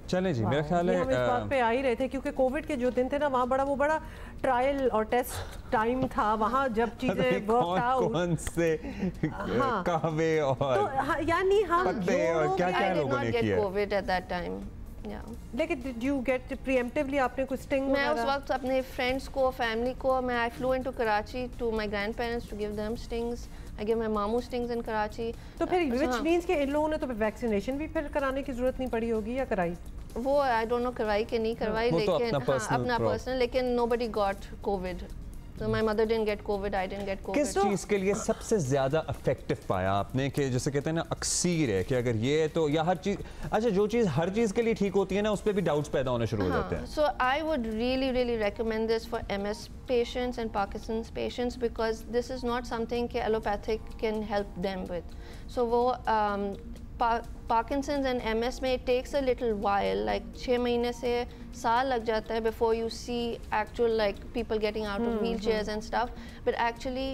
चलें जी, मेरा ख्याल है हम इस बात पे आ ही रहे थे क्योंकि कोविड के जो दिन थे ना, वहाँ बड़ा ट्रायल और टेस्ट टाइम था. वहाँ जब चीजें वर्क आउट, कौन से कहवे और तो यानी हम पत्ते और क्या लोगों ने किया कोविड एट दैट टाइम. लेकिन डिड यू गेट प्रीएम्प्टिवली, आपने कुछ स्टिंग? मैं उस वक्त अपने फ्रेंड्स को, फैमिली को, मैं I flew into Karachi to my grandparents to give them stings. I give my मामू स्टिंग्स इन कराची. तो फिर व्हिच मींस कि इन लोगों ने तो वैक्सीनेशन भी फिर कराने की जरूरत नहीं पड़ी होगी या कराई? वो आई डोंट नो करवाई कि नहीं करवाई, लेकिन अपना पर्सनल, लेकिन nobody got Covid. So my mother didn't get COVID, I didn't get COVID. किस चीज़ के लिए सबसे ज़्यादा इफेक्टिव पाया आपने कि जैसे कहते हैं ना अक्सीर है कि अगर ये तो या हर चीज़, अच्छा जो चीज़ हर चीज़ के लिए ठीक होती है ना, उस पर भी डाउट्स पैदा होने शुरू हो जाते हैं. So I would really recommend this for MS patients and Parkinson's patients, because this is not something कि allopathic can help them with. So वो Parkinson's and MS में it takes a little while, like 6 महीने से साल लग जाता है before you see actual like people getting out of wheelchairs and stuff, but actually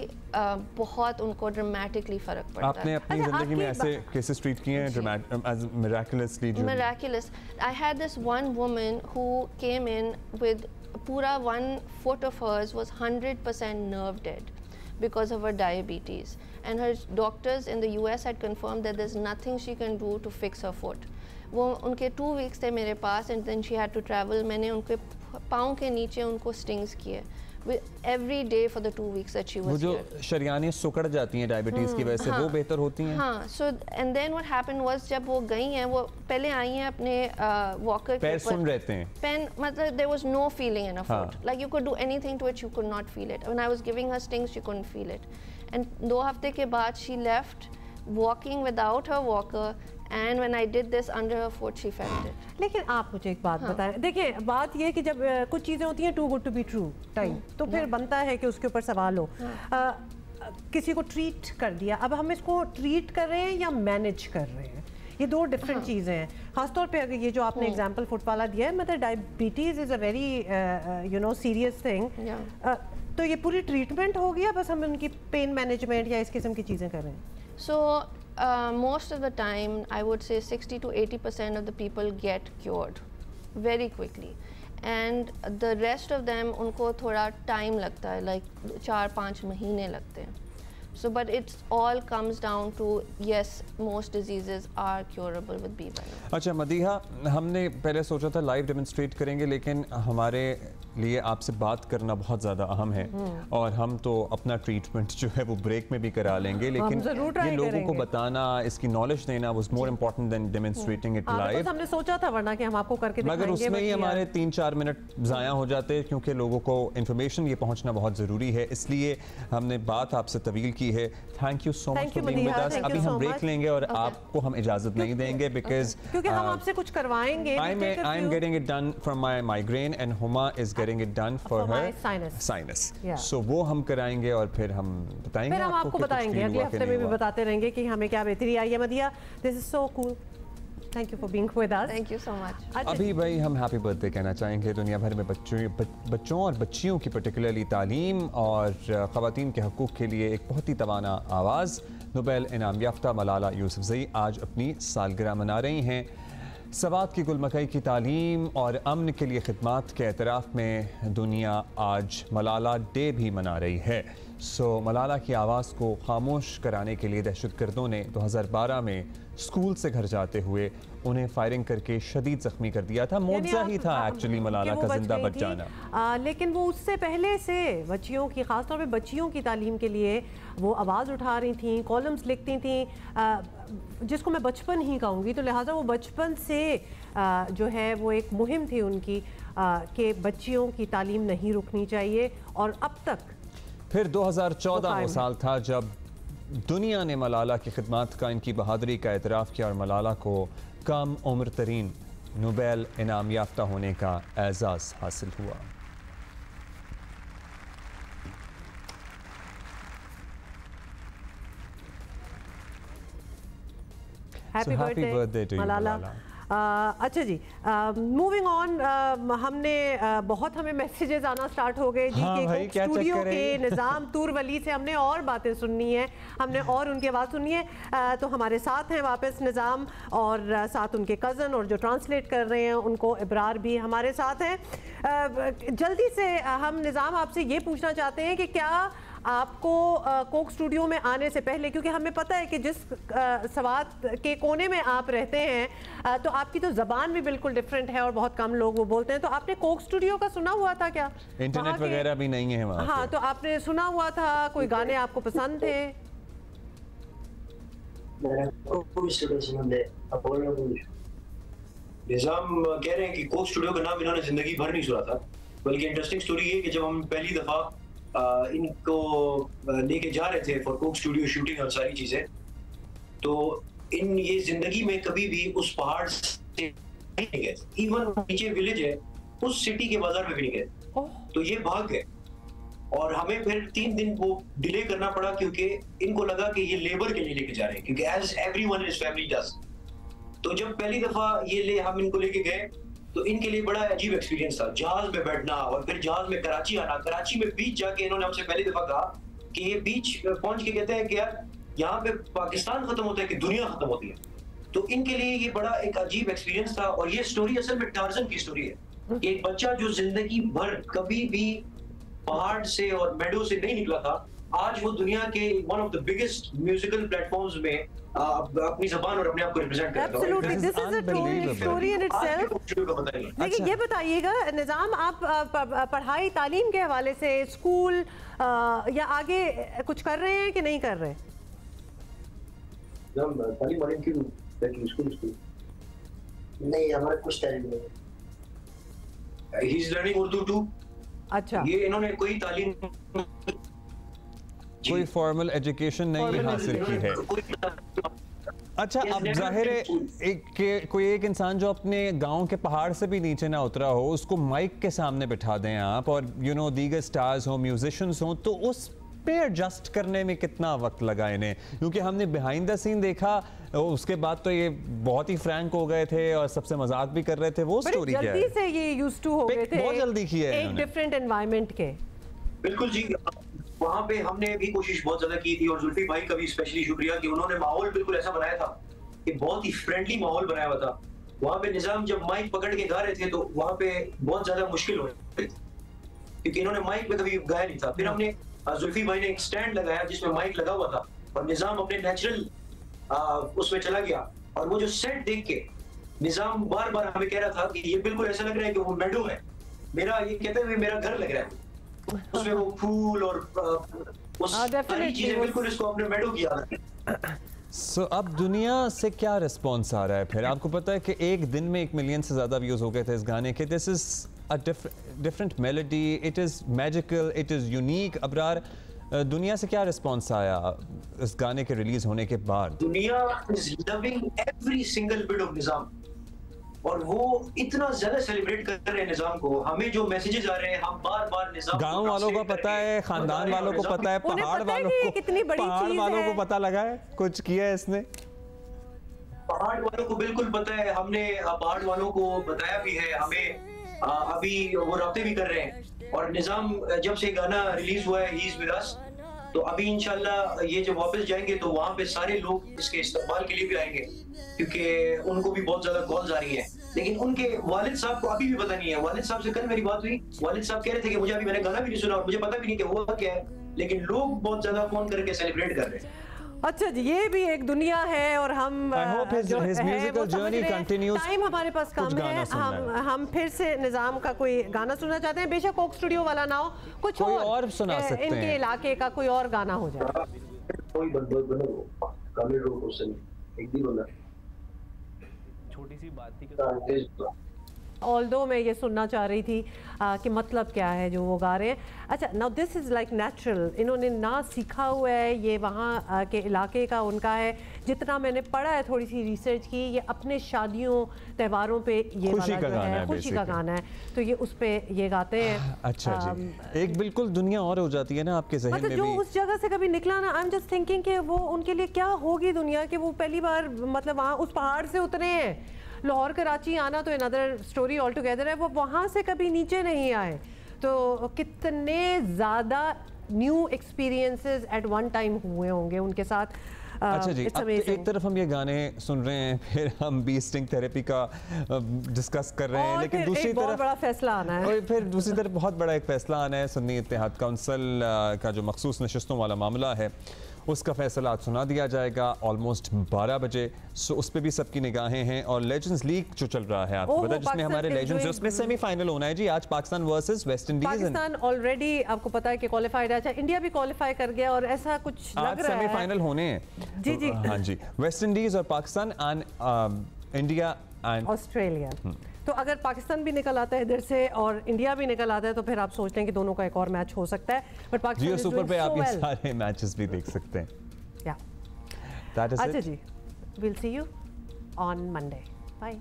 बहुत उनको dramatically फर्क पड़ता है. आपने अपनी ज़िंदगी में ऐसे केसेस ट्रीट किए हैं as miraculously? Miraculous. I had this one woman who came in with पूरा 1 foot of hers was 100% nerve dead because of her diabetes, and her doctors in the US had confirmed that there's nothing she can do to fix her foot. वो उनके 2 weeks थे मेरे पास, and then she had to travel. मैंने उनके पाँव के नीचे उनको स्टिंग्स किए every day for the 2 weeks that she was here. वो जो शरियानें सुकड़ जाती हैं डायबिटीज की वजह से, वो बेहतर होती हैं. हाँ, so and then what happened was जब वो गई हैं, वो पहले आई हैं अपने वॉकर के पैर सुन रहते हैं. पैन मतलब there was no feeling in her foot. Like you could do anything to it, you could not feel it. When I was giving her stings, she couldn't feel it. And 2 हफ्ते के बाद she left walking without her walker, and when I did this under her foot, she felt it. लेकिन आप मुझे एक बात बताएं. देखिए, बात ये है कि जब कुछ चीज़ें होती हैं too good to be true time, तो फिर बनता है कि उसके ऊपर सवाल हो. किसी को ट्रीट कर दिया, अब हम इसको ट्रीट कर रहे हैं या मैनेज कर रहे हैं, ये 2 डिफरेंट चीज़ें हैं. खासतौर पे अगर ये जो आपने एग्जांपल फुट वाला दिया है, मतलब diabetes is a very serious thing, तो ये पूरी ट्रीटमेंट हो गया, बस हम उनकी पेन मैनेजमेंट या इस किस्म की चीज़ें कर रहे हैं? So most of the time, I would say 60 to 80% of the people get cured very quickly, and the rest of them उनको थोड़ा time लगता है, like 4-5 महीने लगते हैं. So but it all comes down to yes, most diseases are curable with bee venom. अच्छा मदीहा, हमने पहले सोचा था लाइव डेमोन्स्ट्रेट करेंगे, लेकिन हमारे लिए आपसे बात करना बहुत ज़्यादा अहम है और हम तो अपना ट्रीटमेंट जो है वो ब्रेक में भी करा लेंगे, लेकिन ये लोगों को बताना, इसकी नॉलेज देना was more important then demonstrating it live. हमने सोचा था वरना कि हम आपको करके दिखाएंगे, मगर उसमें ही हमारे 3-4 मिनट ज़ाया हो जाते हैं, क्योंकि लोगों को इन्फॉर्मेशन ये पहुंचना बहुत ज़रूरी है, इसलिए हमने बात आपसे तवील की है। Thank you so much for being with अस। अभी हम ब्रेक लेंगे और आपको हम इजाज़त नहीं देंगे बिकॉज क्योंकि हम आपसे कुछ करवाएंगे। I am getting it done for my migraine and Huma is getting it done for her sinus, so वो हम कराएंगे और फिर हम बताएंगे, फिर हम आपको बताएंगे, अगले हफ्ते में भी बताते रहेंगे कि हमें क्या बेहतरी आई है। Madiya, this is so cool, thank you for being with us. Thank you so much. अभी भाई हम हैप्पी बर्थडे कहना चाहेंगे दुनिया भर में बच्चों और बच्चियों की पर्टिकुलरली तालीम और ख़वातीन के हकूक़ के लिए एक बहुत ही तवाना आवाज़ नोबेल इनाम याफ्ता मलाला यूसुफजई आज अपनी सालगिरह मना रही हैं। सवात की गुलमकई की तालीम और अमन के लिए खिदमात के एतराफ़ में दुनिया आज मलाला डे भी मना रही है। सो मलाला की आवाज़ को खामोश कराने के लिए दहशतगर्दों ने 2012 में स्कूल से घर जाते हुए उन्हें फायरिंग करके शदीद जख्मी कर दिया था। मुआवजा ही था एक्चुअली मलाला का जिंदा बच जाना, लेकिन वो उससे पहले से बच्चियों की, खासतौर पे बच्चियों की तालीम के लिए वो आवाज़ उठा रही थी, कॉलम्स लिखती थी, जिसको मैं बचपन ही कहूँगी। तो लिहाजा वो बचपन से जो है वो एक मुहिम थी उनकी कि बच्चियों की तालीम नहीं रुकनी चाहिए, और अब तक फिर 2014 वो साल था जब दुनिया ने मलाला की खिदमत का, इनकी बहादुरी का एतराफ़ किया और मलाला को कम उम्र तरीन नोबेल इनाम याफ्ता होने का एजाज़ हासिल हुआ। Happy birthday to Malala. अच्छा जी, मूविंग ऑन, हमें मैसेजेस आना स्टार्ट हो गए जी के स्टूडियो के निज़ाम तूर वली से हमने और बातें सुननी है, हमने और उनकी आवाज़ सुननी है। तो हमारे साथ हैं वापस निज़ाम और साथ उनके कज़न, और जो ट्रांसलेट कर रहे हैं उनको इब्रार भी हमारे साथ हैं। जल्दी से हम निज़ाम आपसे ये पूछना चाहते हैं कि क्या आपको कोक स्टूडियो में आने से पहले, क्योंकि हमें पता है कि जिस सवात के कोने में आप रहते हैं तो आपकी तो ज़बान भी बिल्कुल डिफरेंट है और बहुत कम लोग वो बोलते हैं, तो आपने कोक स्टूडियो का सुना हुआ था क्या? इंटरनेट वगैरह भी नहीं है वहाँ। हाँ, तो आपने सुना हुआ था, कोई गाने आपको पसंद थे? निज़ाम कह रहे हैं कि कोक स्टूडियो का नाम इन्होंने जिंदगी भर नहीं सुना था, बल्कि इंटरेस्टिंग स्टोरी ये कि जब हम पहली दफा इनको लेके जा रहे थे फॉर कोक स्टूडियो शूटिंग और सारी चीजें, तो इन ये जिंदगी में कभी भी उस पहाड़ से नहीं गए, इवन नीचे विलेज है उस सिटी के बाजार में भी नहीं गए, तो ये भाग गए। और हमें फिर 3 दिन वो डिले करना पड़ा, क्योंकि इनको लगा कि ये लेबर के लिए लेके जा रहे हैं, क्योंकि as everyone in his family does. तो जब पहली दफा हम इनको लेके गए तो इनके लिए बड़ा अजीब एक्सपीरियंस था, जहाज में बैठना और फिर जहाज में कराची आना। कराची में बीच जाके इन्होंने हमसे पहली दफा कहा कि ये बीच पहुंच के कहते हैं कि यार यहाँ पे पाकिस्तान खत्म होता है कि दुनिया खत्म होती है। तो इनके लिए ये बड़ा एक अजीब एक्सपीरियंस था, और ये स्टोरी असल में टार्ज़न की स्टोरी है। एक बच्चा जो जिंदगी भर कभी भी पहाड़ से और मेडो से नहीं निकला था, आज वो दुनिया के one of the biggest musical platforms में अपनी ज़बान और अपने आप को रिप्रेजेंट करता है। Absolutely, this is a true story in itself। लेकिन ये बताइएगा निज़ाम, आप पढ़ाई तालीम के हवाले से स्कूल या आगे कुछ कर रहे हैं कि नहीं कर रहे? नहीं, हमारा कुछ तालीम नहीं। He is learning Urdu too। अच्छा, ये इन्होंने कोई तालीम, कोई फॉर्मल एजुकेशन नहीं हासिल की है। अच्छा, अब जाहिर है कोई एक इंसान जो अपने गांव के पहाड़ से भी नीचे ना उतरा हो, उसको माइक के सामने बिठा दें आप, और दीगर स्टार्स हो, म्यूजिशियंस हो, तो उस पे एडजस्ट करने में कितना वक्त लगा इन्हें? क्योंकि हमने बिहाइंड द सीन देखा, उसके बाद तो ये बहुत ही फ्रैंक हो गए थे और सबसे मजाक भी कर रहे थे। वो स्टोरी क्या है? जल्दी से ये यूज्ड टू हो गए थे, बहुत जल्दी की है एक डिफरेंट एनवायरनमेंट के। बिल्कुल जी, वहाँ पे हमने भी कोशिश बहुत ज्यादा की थी, और जुल्फी भाई का भी स्पेशली शुक्रिया कि उन्होंने माहौल बिल्कुल ऐसा बनाया था कि बहुत ही फ्रेंडली माहौल बनाया हुआ था। वहाँ पे निज़ाम जब माइक पकड़ के गा रहे थे तो वहाँ पे बहुत ज्यादा मुश्किल हो रही थी, क्योंकि इन्होंने माइक पे कभी गाया नहीं था। फिर हमने जुल्फी भाई ने एक स्टैंड लगाया जिसमें माइक लगा हुआ था, और निज़ाम अपने नेचुरल उसमें चला गया, और वो जो सेट देख के निज़ाम बार बार हमें कह रहा था कि ये बिल्कुल ऐसा लग रहा है कि वो मेडो है, मेरा ये कहते हुए मेरा घर लग रहा है, उसमें वो फूल और उस सारी चीजें बिल्कुल इसको अपने मेडो किया। So, अब दुनिया से क्या रिस्पॉन्स आ रहा है फिर? आपको पता है कि एक दिन में 1 मिलियन से ज़्यादा व्यूज़ हो गए थे इस गाने के। This is a different melody, it is magical, it is unique. Abrar, दुनिया से क्या रिस्पॉन्स आया इस गाने के रिलीज होने के बाद? दुनिया is loving every single bit of Nizam, और वो इतना ज्यादा सेलिब्रेट कर रहे हैं निजाम को। हमें जो मैसेजेस आ रहे हैं, हम बार बार निजाम, गांव वालों को पता है, खानदान वालों को पता है, पहाड़ वालों को पता लगा है, कुछ किया है इसने। पहाड़ वालों को बिल्कुल पता है, हमने पहाड़ वालों को बताया भी है, हमें अभी वो राब्ते भी कर रहे हैं। और निजाम जब से गाना रिलीज हुआ है ही इज विद अस, तो अभी इंशाल्लाह ये जब वापस जाएंगे तो वहाँ पे सारे लोग इसके इस्तेमाल के लिए भी आएंगे, क्योंकि उनको भी बहुत ज्यादा कॉल्स आ रही हैं। लेकिन उनके वालिद साहब को अभी भी पता नहीं है। वालिद साहब से कल मेरी बात हुई, वालिद साहब कह रहे थे कि मुझे अभी मैंने गाना भी नहीं सुना और मुझे पता भी नहीं कि हुआ क्या है, लेकिन लोग बहुत ज्यादा फोन करके सेलिब्रेट कर रहे हैं। अच्छा जी, ये भी एक दुनिया है और हम टाइम हमारे पास कम है। हम फिर से निजाम का कोई गाना सुनना चाहते हैं, बेशक कोक स्टूडियो वाला ना हो, कुछ और सुना सकते हैं, इनके इलाके का कोई और गाना हो जाए। छोटी सी बात थी ऑल्दो मैं ये सुनना चाह रही थी कि मतलब क्या है जो वो गा रहे हैं। अच्छा, now this is like natural, इन्होंने ना सीखा हुआ है, ये वहाँ के इलाके का उनका है। जितना मैंने पढ़ा है, थोड़ी सी रिसर्च की, ये अपने शादियों त्योहारों पे ये वाला जो है खुशी का गाना है, तो ये उस पे ये गाते हैं। अच्छा जी, एक बिल्कुल दुनिया और हो जाती है ना आपके ज़हन में भी। जो उस जगह से कभी निकला ना, आई एम जस्ट थिंकिंग कि वो उनके लिए क्या होगी दुनिया, कि वो पहली बार मतलब वहाँ उस पहाड़ से उतरे हैं। लाहौर कराची आना तो अनदर स्टोरी ऑल टुगेदर है, वो वहाँ से कभी नीचे नहीं आए, तो कितने ज़्यादा new experiences at one time हुए होंगे उनके साथ। अच्छा जी, अब एक तरफ हम ये गाने सुन रहे हैं, फिर हम बी स्टिंग थेरेपी का डिस्कस कर रहे हैं, लेकिन दूसरी तरफ बड़ा फैसला आना है, और फिर दूसरी तरफ बहुत बड़ा एक फैसला आना है। सुन्नी इत्तेहाद काउंसिल का जो मखसूस नशिस्तों वाला मामला है, उसका फैसला आज सुना दिया जाएगा ऑलमोस्ट 12 बजे। सो उस पर भी सबकी निगाहें हैं। और लेजेंड्स लीग जो चल रहा है, आपको पता है, जिसमें हमारे लेजेंड्स, उसमें सेमीफाइनल होना है जी आज, Pakistan versus West Indies. Pakistan already आपको पता है कि क्वालिफाइड है। अच्छा, इंडिया भी क्वालिफाई कर गया और ऐसा कुछ लग रहा है सेमीफाइनल होने हैं। जी जी, हाँ जी, वेस्ट इंडीज और Pakistan and India and Australia. तो अगर पाकिस्तान भी निकल आता है इधर से और इंडिया भी निकल आता है, तो फिर आप सोचते हैं कि दोनों का एक और मैच हो सकता है। बट पाकिस्तान जियो सुपर पे आप ये सारे मैचेस भी देख सकते हैं। अच्छा जी, we'll see you on Monday. Bye.